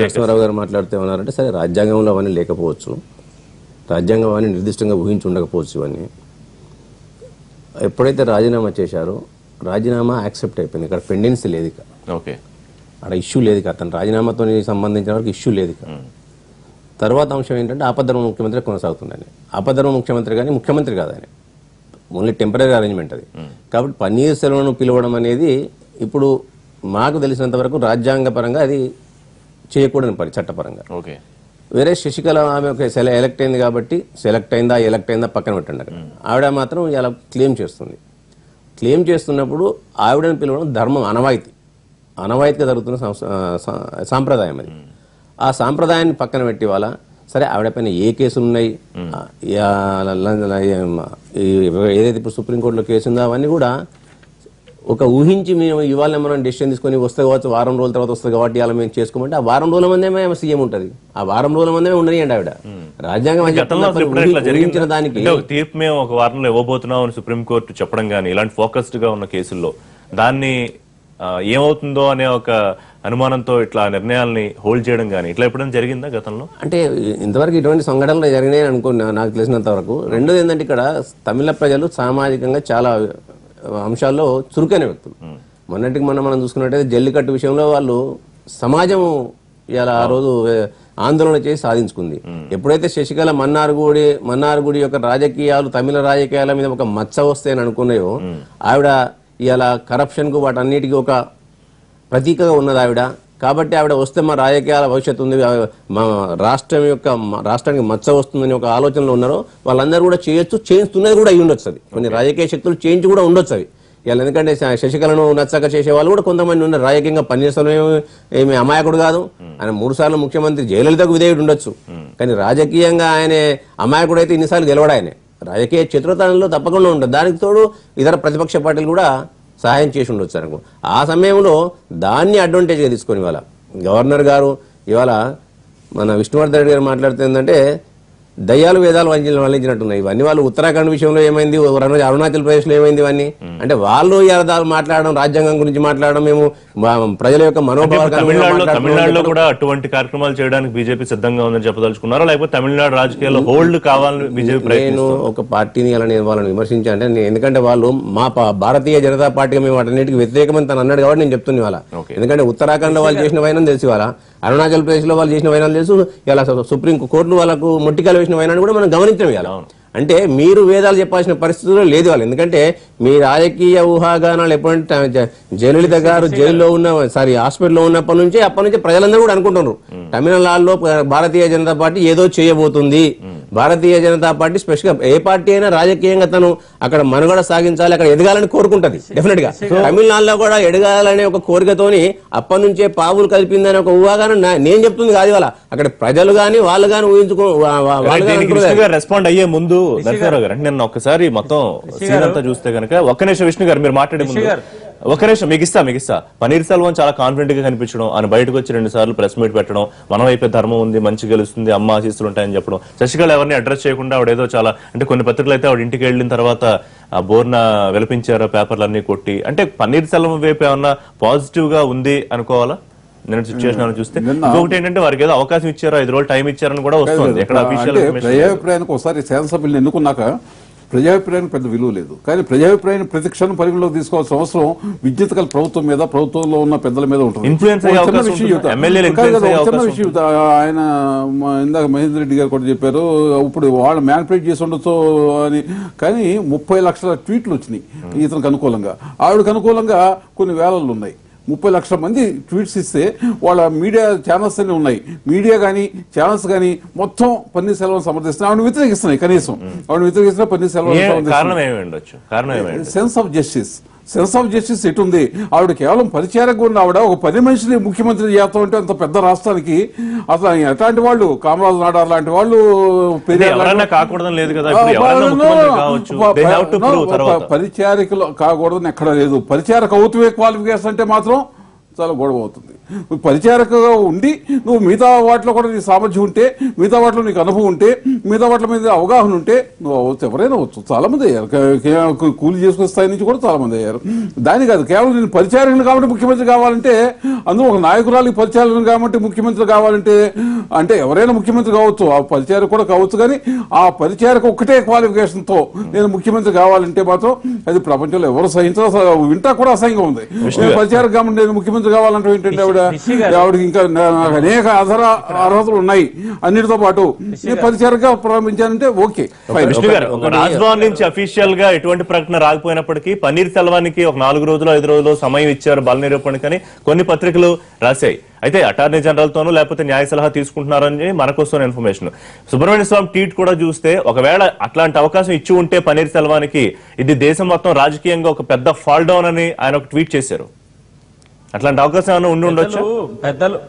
నరసింహారావు గారు మాట్లాడుతూ ఉన్నారంటే సరే రాజ్యాంగంలో అవన్నీ లేకపోవచ్చు, రాజ్యాంగం అవన్నీ నిర్దిష్టంగా ఊహించి ఉండకపోవచ్చు. ఇవన్నీ ఎప్పుడైతే రాజీనామా చేశారో రాజీనామా యాక్సెప్ట్ అయిపోయింది. ఇక్కడ పెండెన్సీ లేదు, ఇక అక్కడ ఇష్యూ లేదు, అతను రాజీనామాతో సంబంధించిన వరకు ఇష్యూ లేదు. తర్వాత అంశం ఏంటంటే ఆపద్ధర్మ ముఖ్యమంత్రి కొనసాగుతుందని. ఆపద్ధర్మ ముఖ్యమంత్రి కానీ ముఖ్యమంత్రి కాదు ఆయన, ఓన్లీ టెంపరీ అరేంజ్మెంట్ అది. కాబట్టి పన్నీర్ సెల్వను పిలవడం అనేది ఇప్పుడు మాకు తెలిసినంత వరకు రాజ్యాంగపరంగా అది చేయకూడని పని చట్టపరంగా. వేరే శశికళ ఆమె ఒక ఎలక్ట్ అయింది కాబట్టి ఎలక్ట్ అయిందా పక్కన పెట్టండి. అక్కడ ఆవిడ మాత్రం ఇలా క్లెయిమ్ చేస్తుంది. క్లెయిమ్ చేస్తున్నప్పుడు ఆవిడని పిలవడం ధర్మం, అనవాయితీగా జరుగుతున్న సాంప్రదాయం అది. ఆ సాంప్రదాయాన్ని పక్కన పెట్టి వాళ్ళ సరే ఆవిడ పైన ఏ కేసులు ఉన్నాయి, ఏదైతే ఇప్పుడు సుప్రీంకోర్టులో కేసు ఉందో అవన్నీ కూడా ఒక ఊహించి మేము ఇవాళ మనం డెసిషన్ తీసుకొని వస్తే కావచ్చు, వారం రోజుల తర్వాత వస్తుంది కాబట్టి అలా మేము చేసుకోమంటే ఆ వారం రోజుల మందేమే సీఎం ఉంటుంది, ఆ వారం రోజుల మందేమే ఉండనియండి. ఆవిడ రాజ్యాంగం ఊహించిన దానికి తీర్పు మేము ఒక వారంలో ఇవ్వబోతున్నాం అని సుప్రీంకోర్టు చెప్పడం కానీ ఇలాంటి ఫోకస్డ్ గా ఉన్న కేసుల్లో దాన్ని ఏమవుతుందో అనే ఒక అనుమానంతో ఇట్లా నిర్ణయాల్ని హోల్డ్ చేయడం కానీ ఇట్లా ఎప్పుడైనా జరిగిందా గతంలో? అంటే ఇంతవరకు ఇటువంటి సంఘటనలు జరిగినాయి అనుకున్నా నాకు తెలిసినంత వరకు. రెండోది ఏంటంటే ఇక్కడ తమిళ ప్రజలు సామాజికంగా చాలా అంశాల్లో చురుకైన వ్యక్తులు. మొన్నటికి మనం చూసుకున్నట్టయితే జల్లికట్టు విషయంలో వాళ్ళు సమాజం ఇలా ఆ రోజు ఆందోళన చేసి సాధించుకుంది. ఎప్పుడైతే శశికళ మన్నార్గుడి యొక్క రాజకీయాలు తమిళ రాజకీయాల మీద ఒక మచ్చ వస్తాయని అనుకున్నాయో, ఆవిడ ఇలా కరప్షన్ కు వాటన్నిటికీ ఒక ప్రతీకగా ఉన్నది ఆవిడ. కాబట్టి ఆవిడ వస్తే మా రాజకీయాల భవిష్యత్తు ఉంది, మా రాష్ట్రానికి మచ్చ వస్తుందని ఒక ఆలోచనలో ఉన్నారో వాళ్ళందరూ కూడా చేయొచ్చు, చేస్తున్నది కూడా అయి ఉండొచ్చు. అది కొన్ని రాజకీయ శక్తులు చేంజ్ కూడా ఉండొచ్చు అవి. ఇలా ఎందుకంటే శశికళను నచ్చక చేసే వాళ్ళు కూడా కొంతమంది ఉన్నారు. రాజకీయంగా పనిచేస్తాం ఏమి అమాయకుడు కాదు ఆయన, 3 సార్లు ముఖ్యమంత్రి, జయలలితకు విధేయుడు ఉండొచ్చు. కానీ రాజకీయంగా ఆయనే అమాయకుడు అయితే ఇన్నిసార్లు గెలవడు. ఆయనే రాజకీయ చిత్రతాణంలో తప్పకుండా ఉంటుంది. దానికి తోడు ఇతర ప్రతిపక్ష పార్టీలు కూడా సహాయం చేసి ఉండొచ్చు అనుకో. ఆ సమయంలో దాన్ని అడ్వాంటేజ్గా తీసుకొని ఇవాళ గవర్నర్ గారు ఇవాళ మన విష్ణువర్ధన్ రెడ్డి గారు మాట్లాడుతూ ఏంటంటే దయ్యాలు వేదాలు వల్లించినట్టున్నాయి. ఇవన్నీ వాళ్ళు ఉత్తరాఖండ్ విషయంలో ఏమైంది, అరుణాచల్ ప్రదేశ్ లో ఏమైంది, ఇవన్నీ అంటే వాళ్ళు యదాలు మాట్లాడడం, రాజ్యాంగం గురించి మాట్లాడడం, మేము ప్రజల యొక్క మనోభావాలు. తమిళనాడులో కూడా అటువంటి కార్యక్రమాలు చేయడానికి బీజేపీ సిద్ధంగా ఉందని చెప్పదలుచుకున్నారా, లేకపోతే తమిళనాడు రాజకీయాల్లో హోల్డ్ కావాలని బీజేపీ? నేను ఒక పార్టీని అలా నేను వాళ్ళని విమర్శించా అంటే ఎందుకంటే వాళ్ళు మా భారతీయ జనతా పార్టీగా మేము వాటన్నిటికి వ్యతిరేకమని తను అన్నాడు కాబట్టి నేను చెప్తున్నా వాళ్ళ. ఎందుకంటే ఉత్తరాఖండ్ లో వాళ్ళు చేసిన వైనం తెలిసి వాళ్ళ, అరుణాచల్ ప్రదేశ్ లో వాళ్ళు చేసిన వైనాలు తెలుసు, ఇలా సుప్రీం కోర్టులు వాళ్ళకు మొట్టికాయలు వేసిన వైనాన్ని కూడా మనం గమనించాం ఇవాళ. అంటే మీరు వేదాలు చెప్పాల్సిన పరిస్థితుల్లో లేదు వాళ్ళు. ఎందుకంటే మీ రాజకీయ ఊహాగానాలు ఎప్పుడంటే జయలలిత గారు జైల్లో హాస్పిటల్లో ఉన్నప్పటి నుంచి ప్రజలందరూ కూడా అనుకుంటున్నారు తమిళనాడులో భారతీయ జనతా పార్టీ ఏదో చేయబోతుంది. భారతీయ జనతా పార్టీ స్పెషల్ గా ఏ పార్టీ అయినా రాజకీయంగా తను అక్కడ మనుగడ సాగించాలి, అక్కడ ఎదగాలని కోరుకుంటది డెఫినెట్ గా. తమిళనాడులో కూడా ఎదగాలనే ఒక కోరికతోని అప్పటి నుంచే పావులు కలిపిందని ఒక ఊహాగానం నేను చెప్తుంది కాదు ఇవాళ. అక్కడ ప్రజలు గాని వాళ్ళు గాని రెస్పాండ్ అయ్యే ముందు నరసింహారావు గారు అంటే నేను ఒక్కసారి మొత్తం సీన్ అంతా చూస్తే కనుక ఒక్క నిమిషం విష్ణు గారు మీరు మాట్లాడే ముందు ఒక్క నిమిషం మీకు ఇస్తా. పన్నీర్ సెల్వం చాలా కాన్ఫిడెంట్ గా కనిపించడం, ఆయన బయటకు వచ్చి 2 సార్లు ప్రెస్ మీట్ పెట్టడం, మనం వైపే ధర్మం ఉంది, మంచి గెలుస్తుంది, అమ్మ ఆశీస్సులు ఉంటాయని చెప్పడం, శశికళ ఎవరిని అడ్రస్ చేయకుండా ఆవిడ ఏదో చాలా అంటే కొన్ని పత్రికలు అయితే ఆవిడ ఇంటికి వెళ్ళిన తర్వాత ఆ బోర్న విలపించారు పేపర్లన్నీ కొట్టి. అంటే పన్నీర్ సెల్వం వైపు ఏమన్నా పాజిటివ్ గా ఉంది అనుకోవాలా నేను సిచ్యువేషన్ చూస్తే? ఇంకొకటి ఏంటంటే వారికి ఏదో అవకాశం ఇచ్చారో 5 రోజులు టైం ఇచ్చారని కూడా వస్తుంది. ప్రజాభిప్రాయానికి ఒకసారి శాసనసభ్యులను ఎన్నుకున్నాక ప్రజాభిప్రాయానికి పెద్ద విలువ లేదు. కానీ ప్రజాభిప్రాయాన్ని ప్రతిక్షణం పరిగణలోకి తీసుకోవాల్సిన అవసరం విద్యుత్ ప్రభుత్వం మీద, ప్రభుత్వంలో ఉన్న పెద్దల మీద ఉంటుంది. చిన్న విషయం ఆయన ఇందాక మహేందర్ రెడ్డి గారు కూడా చెప్పారు, ఇప్పుడు వాళ్ళు మ్యానిపులేట్ చేసి ఉండొచ్చు అని. కానీ 30 లక్షల ట్వీట్లు వచ్చినాయి ఇతనికి అనుకూలంగా, ఆవిడకు అనుకూలంగా కొన్ని వేలలు ఉన్నాయి. 30 లక్షల మంది ట్వీట్స్ ఇస్తే వాళ్ళ మీడియా ఛానల్స్ అన్ని ఉన్నాయి, మీడియా కానీ ఛానల్స్ కానీ మొత్తం పన్నీర్ సెల్వం సమర్థిస్తున్నాయి, ఆవిడ వ్యతిరేకిస్తున్నాయి. కనీసం ఆవిడ వ్యతిరేకిస్తున్నా పన్నీర్ సెల్వం కారణం ఏమి ఉండొచ్చు? కారణం ఏమి? సెన్స్ ఆఫ్ జస్టిస్ ఎటుంది? ఆవిడ కేవలం పరిచారక ఉన్న ఆవిడ ఒక 10 మనిషిని ముఖ్యమంత్రి చేస్తా ఉంటే అంత పెద్ద రాష్ట్రానికి అసలు ఎట్లాంటి వాళ్ళు, కామరాజు నాడార్ లాంటి వాళ్ళు పరిచారికలు కాకూడదని ఎక్కడ లేదు. పరిచారక అవుతువే క్వాలిఫికేషన్ అంటే మాత్రం చాలా గొడవ అవుతుంది. పరిచారకగా ఉండి నువ్వు మిగతా వాటిలో కూడా నీ సామర్థ్యం ఉంటే, మిగతా వాటిలో నీకు అనుభవం ఉంటే, మిగతా వాటి మీద అవగాహన ఉంటే నువ్వు అవ్వచ్చు, ఎవరైనా అవ్వచ్చు. చాలా మంది అయ్యారు, కూలి చేసుకునే స్థాయి నుంచి కూడా చాలా మంది అయ్యారు. దాని కాదు కేవలం నేను పరిచారకులు కాబట్టి ముఖ్యమంత్రి కావాలంటే, అందులో ఒక నాయకురాలు పరిచారకులు కాబట్టి ముఖ్యమంత్రి కావాలంటే, అంటే ఎవరైనా ముఖ్యమంత్రి కావచ్చు, ఆ పరిచారక కూడా కావచ్చు, కానీ ఆ పరిచారక ఒక్కటే క్వాలిఫికేషన్ తో నేను ముఖ్యమంత్రి కావాలంటే మాత్రం అది ప్రపంచంలో ఎవరు సహించడం, వింటా కూడా అసహ్యంగా ఉంది. పరిచారక కాబట్టి నేను ముఖ్యమంత్రి కావాలంటే ఏంటంటే ఆవిడకి ఇంకా అనేక అర్హతలు ఉన్నాయి. అన్నిటితో పాటు పరిచారగా ప్రారంభించాలంటే ఓకే. రాజ్భవన్ నుంచి అఫీషియల్ గా ఎటువంటి ప్రకటన రాకపోయినప్పటికీ పన్నీర్ సెల్వానికి ఒక 4 రోజులు 5 రోజులు సమయం ఇచ్చారు బల నిరూపణకని కొన్ని పత్రికలు రాశాయి. అయితే అటార్నీ జనరల్ తోనూ లేకపోతే న్యాయ సలహా తీసుకుంటున్నారని మనకు వస్తున్న ఇన్ఫర్మేషన్. సుబ్రహ్మణ్య స్వామి ట్వీట్ కూడా చూస్తే ఒకవేళ అట్లాంటి అవకాశం ఇచ్చి ఉంటే పన్నీర్ సెల్వానికి ఇది దేశం మొత్తం రాజకీయంగా ఒక పెద్ద ఫాల్ డౌన్ అని ఆయన ఒక ట్వీట్ చేశారు. అట్లాంటి అవకాశం ఏమైనా ఉండి ఉండొచ్చు.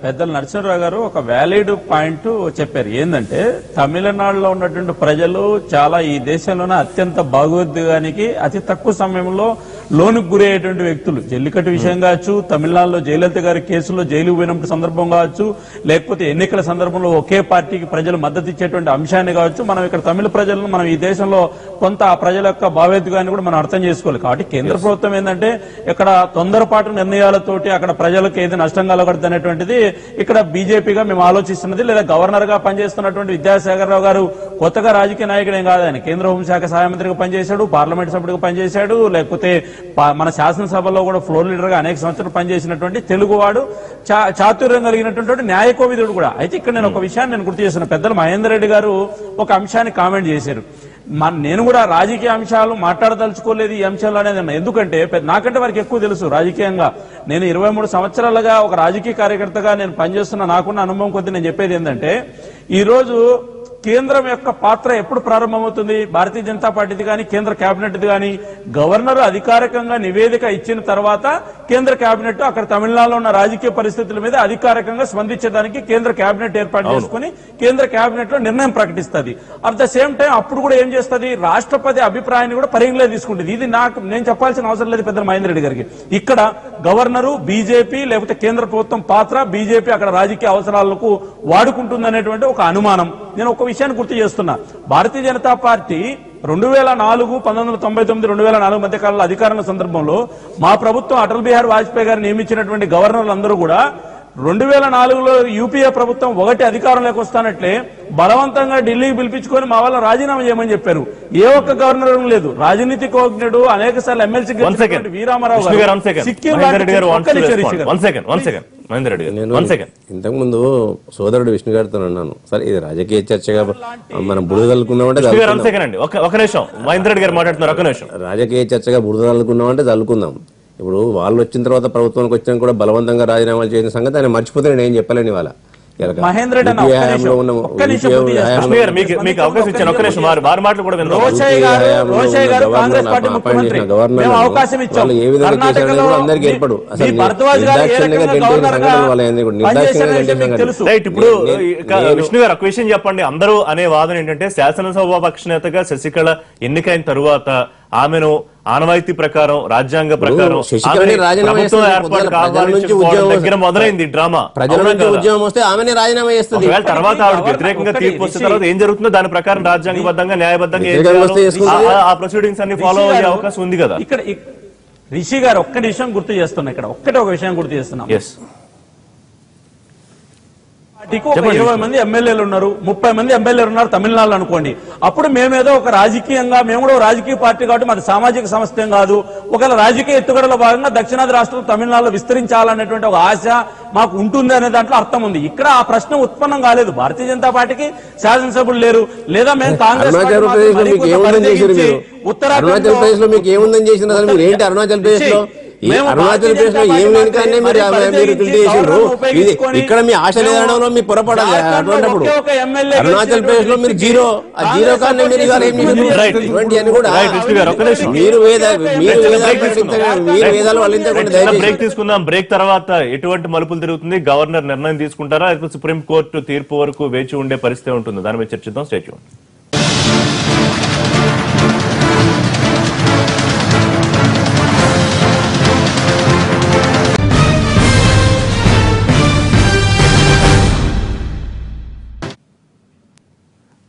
పెద్దలు నరసింహరావు గారు ఒక వ్యాలిడ్ పాయింట్ చెప్పారు. ఏంటంటే తమిళనాడులో ఉన్నటువంటి ప్రజలు చాలా ఈ దేశంలోనే అత్యంత భాగోద్వేగానికి అతి తక్కువ సమయంలో లోనుకు గురయ్యేటువంటి వ్యక్తులు. జల్లికట్టు విషయం కావచ్చు, తమిళనాడులో జయలలిత గారి కేసులో జైలుకు పోయినప్పుడు సందర్భం కావచ్చు, లేకపోతే ఎన్నికల సందర్భంలో ఒకే పార్టీకి ప్రజలు మద్దతు ఇచ్చేటువంటి అంశాన్ని కావచ్చు, మనం ఇక్కడ తమిళ ప్రజలను మనం ఈ దేశంలో కొంత ఆ ప్రజల యొక్క భావోద్వేగాన్ని కూడా మనం అర్థం చేసుకోవాలి. కాబట్టి కేంద్ర ప్రభుత్వం ఏంటంటే ఇక్కడ తొందరపాటు నిర్ణయాలతోటి అక్కడ ప్రజలకు ఏది నష్టం కలగడుతుంది అనేటువంటిది ఇక్కడ బీజేపీగా మేము ఆలోచిస్తున్నది. లేదా గవర్నర్ గా పనిచేస్తున్నటువంటి విద్యాసాగర్ రావు గారు కొత్తగా రాజకీయ నాయకుడు ఏం కాదు. ఆయన కేంద్ర హోంశాఖ సహాయ మంత్రిగా పనిచేశాడు, పార్లమెంట్ సభ్యుడిగా పనిచేశాడు, లేకపోతే మన శాసనసభలో కూడా ఫ్లోర్ లీడర్ గా అనేక సంవత్సరాలు పనిచేసినటువంటి తెలుగువాడు, చాతుర్యం కలిగినటువంటి న్యాయకోవిదుడు కూడా. అయితే ఇక్కడ నేను ఒక విషయాన్ని నేను గుర్తు చేస్తున్నా. పెద్దలు మహేందర్ రెడ్డి గారు ఒక అంశాన్ని కామెంట్ చేశారు. నేను కూడా రాజకీయ అంశాలు మాట్లాడదలుచుకోలేదు ఈ అంశాలు అనేది. ఎందుకంటే నాకంటే వారికి ఎక్కువ తెలుసు రాజకీయంగా. నేను 23 సంవత్సరాలుగా ఒక రాజకీయ కార్యకర్తగా నేను పనిచేస్తున్న నాకున్న అనుభవం కొద్ది నేను చెప్పేది ఏంటంటే, ఈ రోజు కేంద్రం యొక్క పాత్ర ఎప్పుడు ప్రారంభమవుతుంది? భారతీయ జనతా పార్టీది కానీ కేంద్ర కేబినెట్ కానీ గవర్నర్ అధికారికంగా నివేదిక ఇచ్చిన తర్వాత కేంద్ర కేబినెట్ అక్కడ తమిళనాడులో ఉన్న రాజకీయ పరిస్థితుల మీద అధికారికంగా స్పందించడానికి కేంద్ర కేబినెట్ ఏర్పాటు చేసుకుని కేంద్ర కేబినెట్ లో నిర్ణయం ప్రకటిస్తుంది. అట్ ద సేమ్ టైం అప్పుడు కూడా ఏం చేస్తుంది? రాష్ట్రపతి అభిప్రాయాన్ని కూడా పరిగణలో తీసుకుంటుంది. ఇది నేను చెప్పాల్సిన అవసరం లేదు పెద్ద మహేందర్ రెడ్డి గారికి. ఇక్కడ గవర్నరు, బీజేపీ లేకపోతే కేంద్ర ప్రభుత్వం పాత్ర, బీజేపీ అక్కడ రాజకీయ అవసరాలకు వాడుకుంటుంది అనేటువంటి ఒక అనుమానం. నేను ఒక విషయాన్ని గుర్తు చేస్తున్నా. భారతీయ జనతా పార్టీ 2004, 1999, 2004 మధ్య కాలంలో అధికారంలో సందర్భంలో మా ప్రభుత్వం అటల్ బిహారీ వాజ్పేయి గారు నియమించినటువంటి గవర్నర్లు అందరూ కూడా 2004లో యూపీఏ ప్రభుత్వం ఒకటి అధికారంలోకి వస్తానట్లే బలవంతంగా ఢిల్లీకి పిలిపించుకొని మా వాళ్ళ రాజీనామా చేయమని చెప్పారు. ఏ ఒక్క గవర్నర్ లేదు. రాజనీతి కోజ్ఞుడు అనేక సార్లు ఎమ్మెల్సీ వీరామారావు ఇంతకు ముందు సోదరుడు విష్ణు గారితో అన్నాను, సరే ఇది రాజకీయ చర్చగా మనం బురదలుకున్నామంటే రాజకీయ చర్చగా బురదలుకున్నామంటే చల్లుకుందాం. ఇప్పుడు వాళ్ళు వచ్చిన తర్వాత ప్రభుత్వానికి వచ్చినా కూడా బలవంతంగా రాజీనామాలు చేసిన సంగతి ఆయన మర్చిపోతే నేను ఏం చెప్పలేని వాళ్ళ అందరికీ ఏర్పడు అసలు ఇప్పుడు విష్ణు గారు ఒక విషయం చెప్పండి. అందరూ అనే వాదన ఏంటంటే శాసనసభ పక్షనేతగా శశికళ ఎన్నికైన తరువాత ఆమెను ఆనవాయితీ ప్రకారం రాజ్యాంగ ప్రకారం దగ్గర మొదలైంది డ్రామా. ప్రజల నుంచి ఉద్యమం వస్తే ఆమెనే రాజీనామా చేస్తుంది. తర్వాత ఆవిడకి వ్యతిరేకంగా తీర్పు వస్తే తర్వాత ఏం జరుగుతుందో దాని ప్రకారం రాజ్యాంగబద్ధంగా న్యాయబద్ధంగా ఆ ప్రొసీడింగ్స్ అన్ని ఫాలో అయ్యే అవకాశం ఉంది కదా. ఇక్కడ రిషి గారు ఒక్క విషయం గుర్తు చేస్తున్నా. ఇక్కడ ఒక విషయం గుర్తు చేస్తున్నాం. 20 మంది ఎమ్మెల్యేలు ఉన్నారు, 30 మంది ఎమ్మెల్యేలు ఉన్నారు తమిళనాడులో అనుకోండి. అప్పుడు మేమేదో ఒక రాజకీయంగా, మేము కూడా రాజకీయ పార్టీ కాబట్టి మాది సామాజిక సంస్థ ఏం కాదు, ఒకవేళ రాజకీయ ఎత్తుగడలో భాగంగా దక్షిణాది రాష్ట్రాలు తమిళనాడులో విస్తరించాలనేటువంటి ఒక ఆశ మాకు ఉంటుంది అనే దాంట్లో అర్థం ఉంది. ఇక్కడ ఆ ప్రశ్న ఉత్పన్నం కాలేదు. భారతీయ జనతా పార్టీకి శాసనసభ్యులు లేరు, లేదా మేము కాంగ్రెస్ అరుణాచల్ ప్రదేశ్ లో మీకు ఏముందని చేసిన, మీరు ఏంటి అరుణాచల్ ప్రదేశ్ లో అరుణాచల్ ప్రదేశ్ లో ఏం లేని కానీ మీరు ట్వీట్ చేసిండ్రు. ఇక్కడ మీ ఆశ లేదనడంలో మీ పొరపడాలి. అటువంటిప్పుడు అరుణాచల్ ప్రదేశ్ లో మీరు జీరో కానీ మీరు ఇవాళ ఇటువంటివన్నీ కూడా మీరు వేదాలు వల్లించకుండా బ్రేక్ తీసుకుందాం. బ్రేక్ తర్వాత ఎటువంటి మలుపులు తిరుగుతుంది, గవర్నర్ నిర్ణయం తీసుకుంటారా లేకపోతే సుప్రీం కోర్టు తీర్పు వరకు వేచి ఉండే పరిస్థితి ఉంటుంది, దాని మీద చర్చిద్దాం. Stay tune.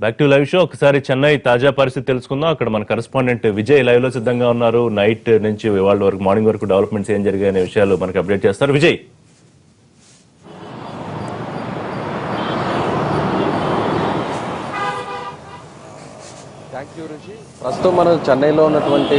Back to live show. ఒకసారి చెన్నై తాజా పరిస్థితి తెలుసుకుందాం. అక్కడ మన కరెస్పాండెంట్ విజయ్ లైవ్ లో సిద్ధంగా ఉన్నారు. నైట్ నుంచి ఇవాళ వరకు మార్నింగ్ వరకు డెవలప్మెంట్స్ ఏం జరిగాయి అనే విషయాలు మనకు అప్డేట్ చేస్తారు. విజయ్. ప్రస్తుతం మనం చెన్నైలో ఉన్నటువంటి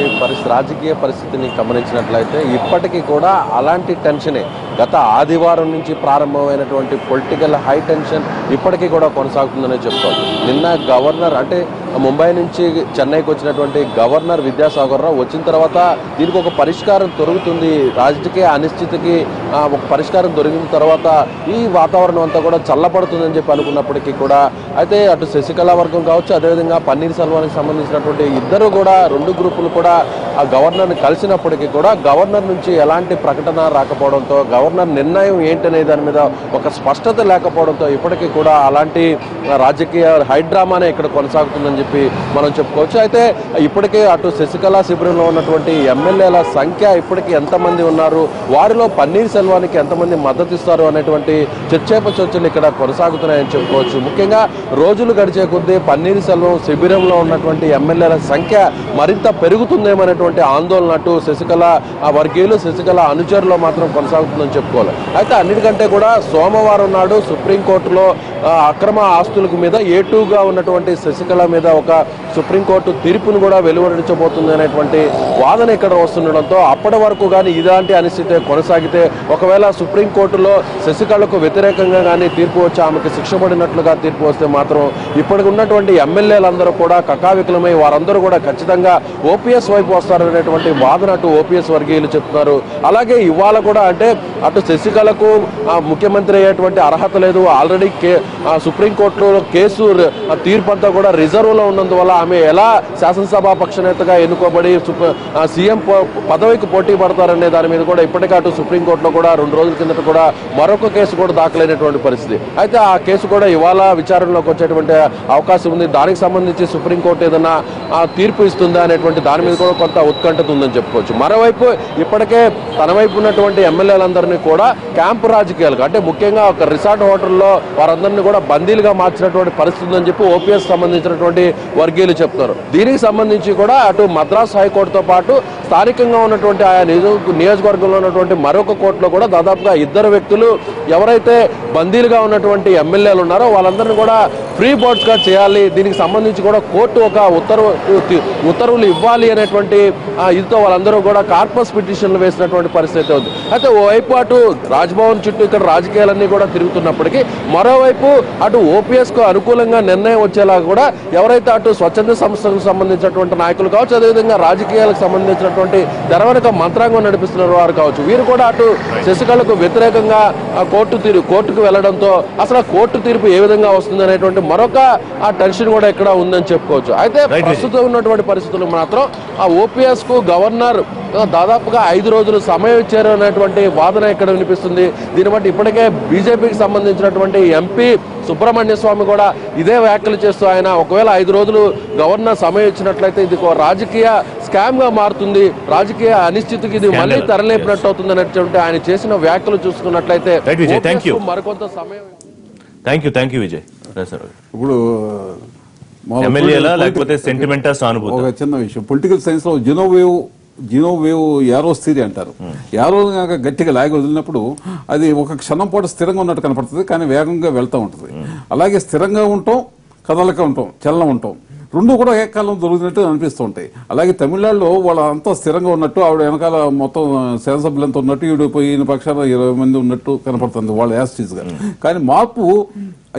రాజకీయ పరిస్థితిని గమనించినట్లయితే ఇప్పటికీ కూడా అలాంటి టెన్షనే గత ఆదివారం నుంచి ప్రారంభమైనటువంటి పొలిటికల్ హై టెన్షన్ ఇప్పటికీ కూడా కొనసాగుతుందనే చెప్పుకోవాలి. నిన్న గవర్నర్ అంటే ముంబై నుంచి చెన్నైకి వచ్చినటువంటి గవర్నర్ విద్యాసాగర్ రావు వచ్చిన తర్వాత దీనికి ఒక పరిష్కారం దొరుకుతుంది, రాజకీయ అనిశ్చితికి ఒక పరిష్కారం దొరికిన తర్వాత ఈ వాతావరణం అంతా కూడా చల్లబడుతుందని చెప్పి అనుకున్నప్పటికీ కూడా అయితే అటు శశికళ వర్గం కావచ్చు, అదేవిధంగా పన్నీర్ సెల్వానికి సంబంధించినటువంటి ఇద్దరు కూడా రెండు గ్రూపులు కూడా ఆ గవర్నర్ని కలిసినప్పటికీ కూడా గవర్నర్ నుంచి ఎలాంటి ప్రకటన రాకపోవడంతో, గవర్నర్ నిర్ణయం ఏంటనే దాని మీద ఒక స్పష్టత లేకపోవడంతో ఇప్పటికీ కూడా అలాంటి రాజకీయ హైడ్రామానే ఇక్కడ కొనసాగుతుందని చెప్పి మనం చెప్పుకోవచ్చు. అయితే ఇప్పటికే అటు శశికళ శిబిరంలో ఉన్నటువంటి ఎమ్మెల్యేల సంఖ్య ఇప్పటికీ ఎంతమంది ఉన్నారు, వారిలో పన్నీర్ సెల్వానికి ఎంతమంది మద్దతు ఇస్తారు అనేటువంటి చర్చలు ఇక్కడ కొనసాగుతున్నాయని చెప్పుకోవచ్చు. ముఖ్యంగా రోజులు గడిచే కొద్దీ పన్నీర్ సెల్వం శిబిరంలో ఉన్నటువంటి ఎమ్మెల్యేల సంఖ్య మరింత పెరుగుతుందేమనేటువంటి ఆందోళన అటు శశికళ వర్గీయులు శశికళ అనుచరులో మాత్రం కొనసాగుతుందని చెప్పుకోవాలి. అయితే అన్నిటికంటే కూడా సోమవారం నాడు సుప్రీంకోర్టులో అక్రమ ఆస్తులకు మీద ఏటూగా ఉన్నటువంటి శశికళ మీద ఒక సుప్రీంకోర్టు తీర్పును కూడా వెలువరించబోతుంది అనేటువంటి వాదన ఇక్కడ వస్తుండడంతో అప్పటి వరకు కానీ ఇలాంటి అనిశ్చితి కొనసాగితే ఒకవేళ సుప్రీంకోర్టులో శశికళకు వ్యతిరేకంగా కానీ తీర్పు వచ్చి ఆమెకు శిక్ష పడినట్లుగా తీర్పు వస్తే మాత్రం ఇప్పటికి ఉన్నటువంటి ఎమ్మెల్యేలందరూ కూడా కకావికలమై వారందరూ కూడా ఖచ్చితంగా ఓపీఎస్ వైపు వస్తారనేటువంటి వాదన అటు ఓపీఎస్ వర్గీయులు చెప్తున్నారు. అలాగే ఇవాళ కూడా అంటే అటు శశికళకు ముఖ్యమంత్రి అయ్యేటువంటి అర్హత లేదు, ఆల్రెడీ సుప్రీంకోర్టులో కేసు తీర్పు అంతా కూడా రిజర్వ్ లో ఉన్నందువల్ల ఆమె ఎలా శాసనసభ పక్షనేతగా ఎన్నుకోబడి సీఎం పదవికి పోటీ పడతారనే దాని మీద కూడా ఇప్పటికే అటు సుప్రీంకోర్టులో కూడా 2 రోజుల కిందట కూడా మరొక కేసు కూడా దాఖలైనటువంటి పరిస్థితి. అయితే ఆ కేసు కూడా ఇవాళ విచారణలోకి వచ్చేటువంటి అవకాశం ఉంది. దానికి సంబంధించి సుప్రీంకోర్టు ఏదైనా తీర్పు ఇస్తుందా అనేటువంటి దాని మీద కూడా కొంత ఉత్కంఠత ఉందని చెప్పుకోవచ్చు. మరోవైపు ఇప్పటికే తన వైపు ఉన్నటువంటి ఎమ్మెల్యేలందరినీ కూడా క్యాంపు రాజకీయాలుగా అంటే ముఖ్యంగా ఒక రిసార్ట్ హోటల్లో వారందరినీ కూడా బందీలుగా మార్చినటువంటి పరిస్థితి ఉందని చెప్పి ఓపీఎస్ సంబంధించినటువంటి వర్గీయులు చెప్తారు. దీనికి సంబంధించి కూడా అటు మద్రాస్ హైకోర్టుతో పాటు స్థానికంగా ఉన్నటువంటి ఆయా నియోజకవర్గంలో ఉన్నటువంటి మరొక కోర్టులో కూడా దాదాపుగా 2 వ్యక్తులు ఎవరైతే బందీలుగా ఉన్నటువంటి ఎమ్మెల్యేలు ఉన్నారో వాళ్ళందరినీ కూడా ఫ్రీ బోర్డ్స్ గా చేయాలి, దీనికి సంబంధించి కూడా కోర్టు ఒక ఉత్తర్వులు ఇవ్వాలి అనేటువంటి ఇదితో వాళ్ళందరూ కూడా కార్పస్ పిటిషన్లు వేసినటువంటి పరిస్థితి ఉంది. అయితే ఓవైపు అటు రాజ్భవన్ చుట్టూ ఇక్కడ రాజకీయాలన్నీ కూడా తిరుగుతున్నప్పటికీ మరోవైపు అటు ఓపీఎస్ కు అనుకూలంగా నిర్ణయం వచ్చేలా కూడా ఎవరైతే అటు స్వచ్ఛంద సంస్థలకు సంబంధించినటువంటి నాయకులు కావచ్చు, అదేవిధంగా రాజకీయాలకు సంబంధించినటువంటి తెరవెనుక మంత్రాంగం నడిపిస్తున్న వారు కావచ్చు, వీరు కూడా అటు శశికళకు వ్యతిరేకంగా కోర్టుకు వెళ్లడంతో అసలు కోర్టు తీర్పు ఏ విధంగా వస్తుంది అనేటువంటి మరొక టెన్షన్ కూడా ఇక్కడ ఉందని చెప్పుకోవచ్చు. అయితే ప్రస్తుతం ఉన్నటువంటి పరిస్థితులు మాత్రం ఆ ఓపీఎస్ కు గవర్నర్ దాదాపుగా 5 రోజులు సమయం ఇచ్చారు అనేటువంటి వాదన ఇక్కడ వినిపిస్తుంది. దీన్ని బట్టి ఇప్పటికే బీజేపీకి సంబంధించినటువంటి ఎంపీ సుబ్రహ్మణ్య స్వామి కూడా ఇదే వ్యాఖ్యలు చేస్తూ ఆయన ఒకవేళ 5 రోజులు గవర్నర్ సమయం ఇచ్చినట్లయితే ఇది ఒక రాజకీయ స్కామ్ గా మారుతుంది, రాజకీయ అనిశ్చితికి ఇది మళ్ళీ తెరలేపినట్టు అవుతుంది అనేటువంటి ఆయన చేసిన వ్యాఖ్యలు చూసుకున్నట్లయితే మరికొంత సమయం. Thank you Vijay. ఇప్పుడు ఎమ్మెల్యేలా లేకపోతే సెంటిమెంటా సానుభూతి ఒక చిన్న విషయం, పొలిటికల్ సైన్స్ లో జీనోవేవ్ యారోస్ థియరీ అంటారు. యారో గట్టిగా లాగి వదిలినప్పుడు అది ఒక క్షణం పాటు స్థిరంగా ఉన్నట్టు కనపడుతుంది, కానీ వేగంగా వెళ్తూ ఉంటుంది. అలాగే స్థిరంగా ఉంటాం, కదలక ఉంటాం, చలనం ఉంటాం, రెండు కూడా ఏకాలం దొరికినట్టు అనిపిస్తూ ఉంటాయి. అలాగే తమిళనాడులో వాళ్ళంతా స్థిరంగా ఉన్నట్టు, ఆవిడ వెనకాల మొత్తం శాసనసభ్యులంతా ఉన్నట్టు, ఈవిడ పోయిన పక్షాన 20 మంది ఉన్నట్టు కనపడుతుంది వాళ్ళ యాస్టీస్ గా. కానీ మార్పు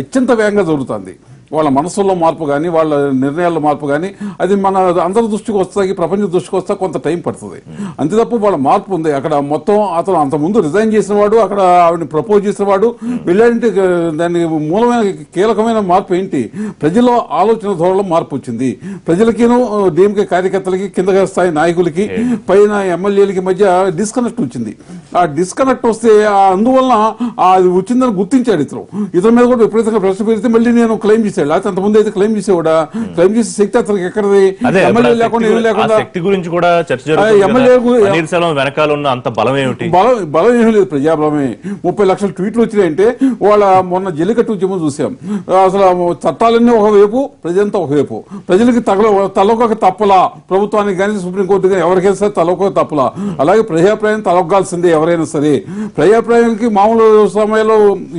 అత్యంత వేగంగా జరుగుతుంది. వాళ్ళ మనసుల్లో మార్పు కానీ వాళ్ళ నిర్ణయాల్లో మార్పు కానీ అది మన అందరి దృష్టికి వస్తాయి, ప్రపంచ దృష్టికి వస్తా కొంత టైం పడుతుంది. అంతే తప్ప వాళ్ళ మార్పు ఉంది. అక్కడ మొత్తం అతను అంతకుముందు రిజైన్ చేసిన వాడు, అక్కడ ఆవిడని ప్రపోజ్ చేసిన వాడు వెళ్ళాడంటే దానికి మూలమైన కీలకమైన మార్పు ఏంటి? ప్రజల్లో ఆలోచన ధోరణిలో మార్పు వచ్చింది. ప్రజలకిను డిఎంకే కార్యకర్తలకి, కింద స్థాయి నాయకులకి, పైన ఎమ్మెల్యేలకి మధ్య డిస్కనెక్ట్ వచ్చింది. ఆ డిస్కనెక్ట్ వస్తే అందువలన అది వచ్చిందని గుర్తించాడు ఇతని మీద కూడా విపరీతంగా ప్రశ్న పెడితే మళ్ళీ నేను క్లెయిమ్ చేశాడు. లేకపోతే అంతకుముందు అయితే క్లెయిమ్ చేసేవాడా? క్లెయిమ్ చేసే శక్తి అతనికి ఎక్కడది? ఎమ్మెల్యే లేకుండా ఏం లేకుండా శక్తి గురించి కూడా చర్చ వెనకాల ఉన్న అంత బలం ఏమిటి? బలం ఏమీ లేదు, ప్రజాబలమే. 30 లక్షల ట్వీట్లు వచ్చినాయంటే వాళ్ళ మొన్న జల్లికట్టు ఉద్యమం చూసాం. అసలు చట్టాలన్నీ ఒకవైపు, ప్రజలంతా ఒకవైపు. ప్రజలకి తలొక తప్పలా, ప్రభుత్వానికి కానీ సుప్రీంకోర్టు కానీ ఎవరికైనా సరే తలొక తప్పలా. అలాగే ప్రజాప్రాయం తలొగ్గాల్సిందే ఎవరైనా సరే. ప్రజాప్రాయానికి మామూలు సమయంలో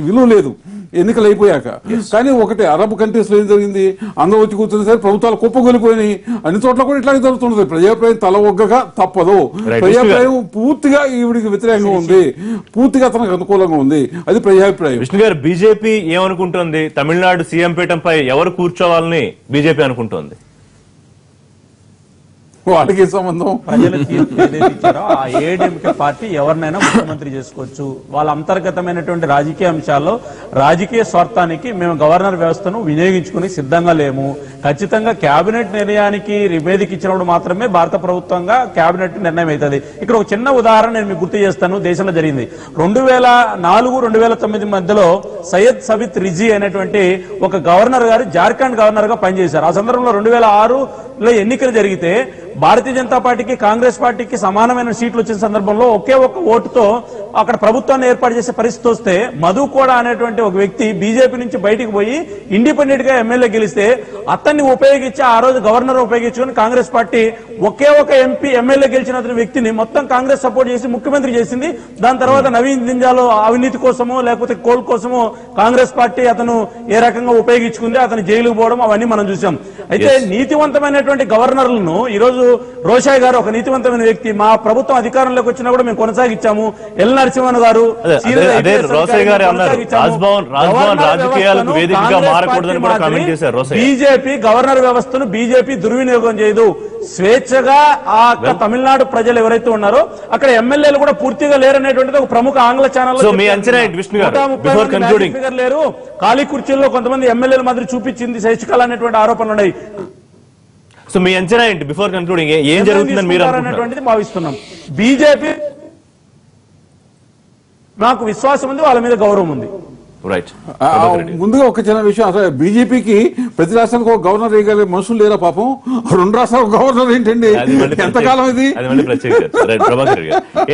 విలువ లేదు ఎన్నికలు అయిపోయాక. కానీ ఒకటి అరబ్ కంట్రీస్ లో ఏం జరిగింది? అందరూ వచ్చి కూర్చుని సరే ప్రభుత్వాలు కుప్పగొలిపోయినాయి. అన్ని చోట్ల కూడా ఇట్లాగే జరుగుతున్నది. ప్రజాప్రాయం తల ఒగ్గగా తప్పదు. ప్రజాప్రాయం పూర్తిగా ఈవిడికి వ్యతిరేకంగా ఉంది, పూర్తిగా అతనికి అనుకూలంగా ఉంది. అది ప్రజాభిప్రాయం. విష్ణు గారు, బీజేపీ ఏమనుకుంటోంది? తమిళనాడు సీఎం పీఠంపై ఎవరు కూర్చోవాలని బీజేపీ అనుకుంటోంది? వాటికి సంబంధం. ప్రజల తీర్పు ఏదైతే ఇచ్చారో ఆ ఏడీఎంకే పార్టీ ఎవరినైనా ముఖ్యమంత్రి చేసుకోవచ్చు. వాళ్ళ అంతర్గతమైనటువంటి రాజకీయ అంశాల్లో రాజకీయ స్వార్థానికి మేము గవర్నర్ వ్యవస్థను వినియోగించుకుని సిద్ధంగా లేము. ఖచ్చితంగా కేబినెట్ నిర్ణయానికి నివేదిక ఇచ్చినప్పుడు మాత్రమే భారత ప్రభుత్వంగా కేబినెట్ నిర్ణయం అవుతుంది. ఇక్కడ ఒక చిన్న ఉదాహరణ నేను మీకు గుర్తు చేస్తాను. దేశంలో జరిగింది 2004-2009 మధ్యలో సయ్యద్ సబిత్ రిజీ అనేటువంటి ఒక గవర్నర్ గారు జార్ఖండ్ గవర్నర్ గా పనిచేశారు. ఆ సందర్భంలో 2006లో ఎన్నికలు జరిగితే భారతీయ జనతా పార్టీకి, కాంగ్రెస్ పార్టీకి సమానమైన సీట్లు వచ్చిన సందర్భంలో ఒకే ఒక్క ఓటుతో అక్కడ ప్రభుత్వాన్ని ఏర్పాటు చేసే పరిస్థితి వస్తే మధు కోడా అనేటువంటి ఒక వ్యక్తి బీజేపీ నుంచి బయటికి పోయి ఇండిపెండెంట్ గా ఎమ్మెల్యే గెలిస్తే అతన్ని ఉపయోగించి ఆ రోజు గవర్నర్ ఉపయోగించుకుని కాంగ్రెస్ పార్టీ ఒకే ఒక ఎమ్మెల్యే గెలిచిన అతని వ్యక్తిని మొత్తం కాంగ్రెస్ సపోర్ట్ చేసి ముఖ్యమంత్రి చేసింది. దాని తర్వాత నవీన్ దింజాలో అవినీతి కోసమో లేకపోతే కోల్ కోసమో కాంగ్రెస్ పార్టీ అతను ఏ రకంగా ఉపయోగించుకుంది, అతను జైలుకు పోవడం అవన్నీ మనం చూసాం. అయితే నీతివంతమైనటువంటి గవర్నర్లను ఈరోజు రోషాయ్ గారు ఒక నీతివంతమైన వ్యక్తి, మా ప్రభుత్వం అధికారంలోకి వచ్చినా కూడా మేము కొనసాగించాము. ఎల్ నరసింహన్ గారు బీజేపీ గవర్నర్ వ్యవస్థను బీజేపీ దుర్వినియోగం చేయదు. స్వేచ్ఛగా ఆ తమిళనాడు ప్రజలు ఎవరైతే ఉన్నారో అక్కడ ఎమ్మెల్యేలు కూడా పూర్తిగా లేరనేటువంటిది ఒక ప్రముఖ ఆంగ్ల ఛానల్ లేరు. ఖాళీ కుర్చీల్లో కొంతమంది ఎమ్మెల్యేల మాదిరి చూపించింది శశికళ అనేటువంటి ఆరోపణలు ఉన్నాయి. సో మీ అంచనా ఏంటి బిఫోర్ కన్క్లూడింగ్? ఏం జరుగుతుందని మీరు అనుకుంటున్నారు? భావిస్తున్నాం. బీజేపీ నాకు విశ్వాసం ఉంది, వాళ్ళ మీద గౌరవం ఉంది. ముందుగా ఒక చిన్న విషయం, అసలు బీజేపీకి ప్రతి రాష్ట్రానికి ఒక గవర్నర్ వేయగలిగే మనుషులు లేరా పాపం? 2 రాష్ట్రాలకు గవర్నర్ ఏంటండి? ఎంతకాలం ఇది?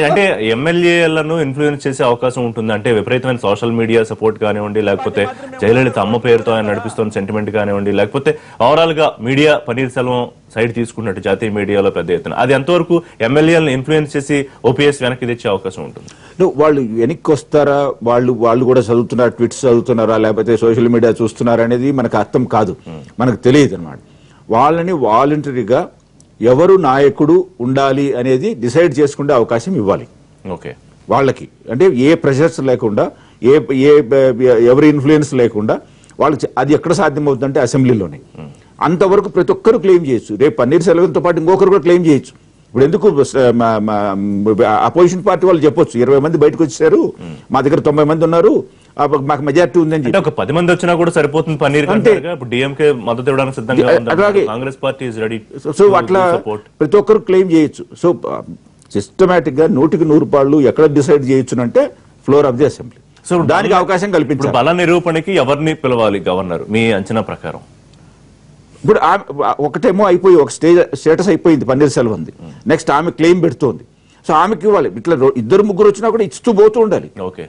అంటే ఎమ్మెల్యేలను ఇన్ఫ్లుయెన్స్ చేసే అవకాశం ఉంటుంది అంటే విపరీతమైన సోషల్ మీడియా సపోర్ట్ కానివ్వండి, లేకపోతే జయలలిత అమ్మ పేరుతో ఆయన నడిపిస్తున్న సెంటిమెంట్ కానివ్వండి, లేకపోతే ఓవరాల్ గా మీడియా పన్నీర్ సెల్వం సైడ్ తీసుకున్నట్టు జాతీయ మీడియాలో పెద్ద ఎత్తున అది ఎంతవరకు ఎమ్మెల్యేలను ఇన్ఫ్లుయెన్స్ చేసి ఓపీఎస్ వెనక్కి తెచ్చే అవకాశం ఉంటుంది? వాళ్ళు వెనక్కి వస్తారా, వాళ్ళు కూడా చదువుతున్నారా, ట్వీట్స్ చదువుతున్నారా, లేకపోతే సోషల్ మీడియా చూస్తున్నారా అనేది మనకు అర్థం కాదు, మనకు తెలియదు అనమాట. వాళ్ళని వాలంటరీగా ఎవరు నాయకుడు ఉండాలి అనేది డిసైడ్ చేసుకునే అవకాశం ఇవ్వాలి. ఓకే, వాళ్ళకి అంటే ఏ ప్రెషర్స్ లేకుండా, ఎవరి ఇన్ఫ్లుయెన్స్ లేకుండా వాళ్ళకి అది ఎక్కడ సాధ్యమవుతుందంటే అసెంబ్లీలోనే. అంతవరకు ప్రతి ఒక్కరు క్లెయిమ్ చేయొచ్చు. రేపు పన్నీర్ సెల్వంతో పాటు ఇంకొకరు కూడా క్లెయిమ్ చేయొచ్చు. ఇప్పుడు ఎందుకు అపోజిషన్ పార్టీ వాళ్ళు చెప్పొచ్చు 20 మంది బయటకు వచ్చారు, మా దగ్గర 90 మంది ఉన్నారు, మాకు మెజారిటీ ఉందని చెప్పి. ఒక 10 మంది వచ్చినా కూడా సరిపోతుంది పన్నీర్ అంటే. డిఎంకే మద్దతు ఇవ్వడానికి సిద్ధంగా ఉంది, Congress party is ready. So అట్లా ప్రతి ఒక్కరు క్లెయిమ్ చేయొచ్చు. సో సిస్టమేటిక్ గా 100% ఎక్కడ డిసైడ్ చేయొచ్చు అంటే floor of the assembly. So దానికి అవకాశం కల్పించారు. బల నిరూపణకి ఎవరిని పిలవాలి గవర్నర్ మీ అంచనా ప్రకారం? ఇప్పుడు ఒకటేమో అయిపోయి ఒక స్టేటస్ అయిపోయింది పన్నీర్ సెల్వంది, నెక్స్ట్ ఆమె క్లెయిమ్ పెడుతోంది. సో ఆమెకి ఇవ్వాలి. ఇట్లా 2-3 వచ్చినా కూడా ఇస్తూ పోతూ ఉండాలి. ఓకే,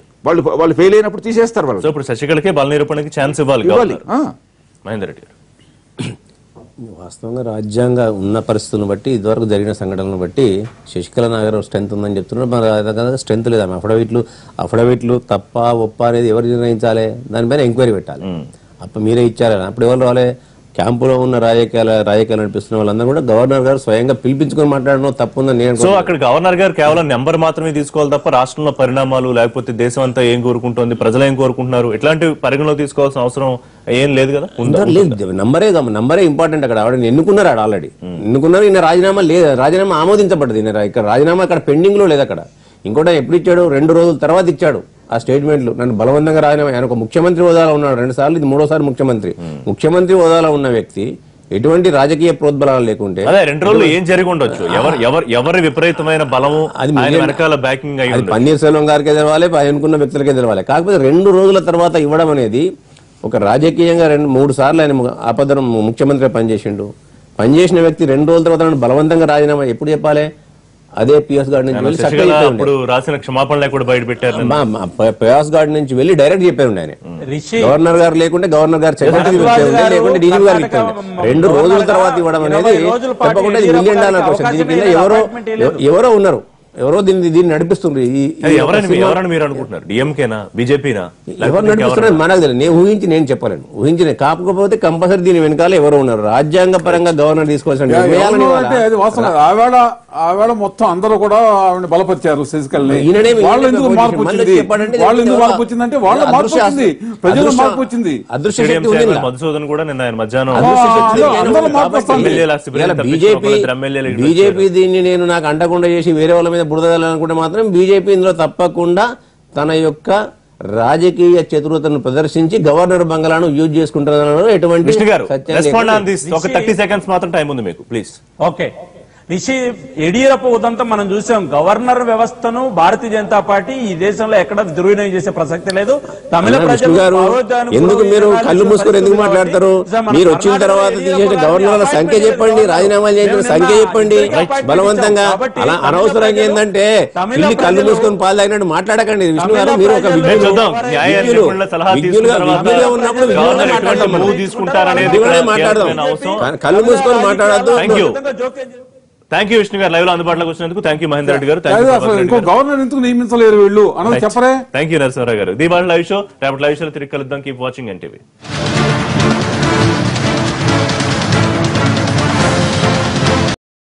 వాళ్ళు ఫెయిల్ అయినప్పుడు తీసేస్తారు వాళ్ళు. సో ఇప్పుడు శశికళకే బల నిరూపణకి ఛాన్స్ ఇవ్వాలి. మహేందర్ రెడ్డి గారు, వాస్తవంగా రాజ్యాంగ ఉన్న పరిస్థితులను బట్టి, ఇదివరకు జరిగిన సంఘటనలను బట్టి శశికళ నాగర్ స్ట్రెంత్ ఉందని చెప్తున్నారు. మన స్ట్రెంత్ లేదు. ఆమె అఫిడవిట్లు తప్ప ఒప్ప అనేది ఎవరు నిర్ణయించాలి? దానిపైన ఎంక్వైరీ పెట్టాలి. అప్పుడు మీరే ఇచ్చారని అప్పుడు ఎవరు రాలే? క్యాంపులో ఉన్న రాజకీయాలు నడిపిస్తున్న వాళ్ళందరూ కూడా గవర్నర్ గారు స్వయంగా పిలిపించుకొని మాట్లాడడం తప్పుందని నేను సో అక్కడ గవర్నర్ గారు కేవలం నెంబర్ మాత్రమే తీసుకోవాలి తప్ప రాష్ట్రంలో పరిణామాలు లేకపోతే దేశం అంతా ఏం కోరుకుంటోంది, ప్రజలు ఏం కోరుకుంటున్నారు, ఇట్లాంటి పరిగణలో తీసుకోవాల్సిన అవసరం ఏం లేదు కదా. లేదు, నంబరే ఇంపార్టెంట్. అక్కడ ఆవిడ ఎన్నుకున్నారు, ఆడ ఆల్రెడీ ఎన్నుకున్నారు. ఈయన రాజీనామా ఆమోదించబడ్డది. ఇక్కడ రాజీనామా అక్కడ పెండింగ్ లో లేదు. అక్కడ ఇంకోటి ఎప్పుడు ఇచ్చాడు, 2 రోజుల తర్వాత ఇచ్చాడు ఆ స్టేట్మెంట్లు. నన్ను బలవంతంగా రాజీనామా, ఆయన ఒక ముఖ్యమంత్రి హోదాలో ఉన్నాడు 2 సార్లు, ఇది 3వ ముఖ్యమంత్రి హోదాలో ఉన్న వ్యక్తి ఎటువంటి రాజకీయ ప్రోద్బలాలు లేకుంటే 2 రోజులు ఏం జరిగి ఉండొచ్చు, ఎవరి విపరీతమైన బలము వెనకాల బ్యాకింగ్ అది పన్నీర్ సెల్వం గారికే తెలవాలి, అనుకున్న వ్యక్తులకే తెలవాలి. కాకపోతే 2 రోజుల తర్వాత ఇవ్వడం అనేది ఒక రాజకీయంగా 2-3 సార్లు ఆయన ఆపదరం ముఖ్యమంత్రిగా పనిచేసిన వ్యక్తి 2 రోజుల తర్వాత బలవంతంగా రాజీనామా ఎప్పుడు చెప్పాలి? అదే పిఎస్ గార్డ్ నుంచి వెళ్ళి రాసిన క్షమాపణలు కూడా బయట పెట్టారు. పిఎస్ గార్డ్ నుంచి వెళ్ళి డైరెక్ట్ చెప్పారు ఆయన. గవర్నర్ గారు లేకుంటే గవర్నర్ గారు చెప్పండి, లేకుంటే డీజీపీ గారు ఇచ్చండి. 2 రోజుల తర్వాత ఇవ్వడం అనేది తప్పకుండా $1 మిలియన్ క్వశ్చన్. దీని కింద ఎవరో ఉన్నారు, ఎవరో దీన్ని నడిపిస్తుంది. ఎవరని మీరు అనుకుంటున్నారు? డిఎంకేనా, బీజేపీనా? ఎవరు నడిపిస్తున్నారు మనకు తెలియదు. నేను చెప్పలేను. ఊహించిన కాకపోతే కంపల్సరీ దీని వెనకాల ఎవరో ఉన్నారు. రాజ్యాంగ పరంగా గవర్నర్ తీసుకోవాల్సిన ఆవేళ మొత్తం అందరూ కూడా ఆవిడ బలపరిచారు. వాళ్ళు ఎందుకు మార్పు వచ్చింది, వాళ్ళ మార్పు వచ్చింది, ప్రజల మార్పు వచ్చింది. మధుసూదన్ కూడా నిన్న ఆయన మధ్యాహ్నం బీజేపీ దీన్ని నేను నాకు అంటకుండా చేసి వేరే వాళ్ళ మీద బురదలనుకుంటే మాత్రం బీజేపీ ఇందులో తప్పకుండా తన యొక్క రాజకీయ చతురతను ప్రదర్శించి గవర్నర్ బంగ్లాను యూజ్ చేసుకుంటున్నారు. ఎటువంటి ఓకే రిషి, యడియూరప్ప ఉదంతం మనం చూసాం. గవర్నర్ వ్యవస్థను భారతీయ జనతా పార్టీ ఈ దేశంలో ఎక్కడ దుర్వినియోగం చేసే ప్రసక్తి లేదు. తమిళ ప్రజలు ఎందుకు మీరు కళ్ళు మూసుకొని ఎందుకు మాట్లాడతారు? మీరు వచ్చిన తర్వాత తీసేసిన గవర్నర్ల సంఖ్య చెప్పండి, రాజీనామాలు చేసిన సంఖ్య చెప్పండి. బలవంతంగా అలా అనవసరంగా ఏంటంటే కళ్ళు మూసుకొని పాలు తాగినట్టు మాట్లాడకండి. విష్ణు గారు, మీరు ఒక విజ్ఞులుగా ఉన్నప్పుడు మాట్లాడదాం, కళ్ళు మూసుకొని మాట్లాడద్దు. థ్యాంక్ యూ విష్ణు గారు, లైవ్ లో అందుబాటులోకి వచ్చినందుకు. థ్యాంక్ యూ మహేందర్ రెడ్డి గారు. గవర్నర్ ఎందుకు నియమించలేరు వీళ్ళు అన్నది చెప్పరే. థ్యాంక్ యూ నరసింహారావు గారు. దీని లైవ్ షో రేపటి లైవ్ షోలో తిరిగి కలుద్దాం. Keep watching NTV.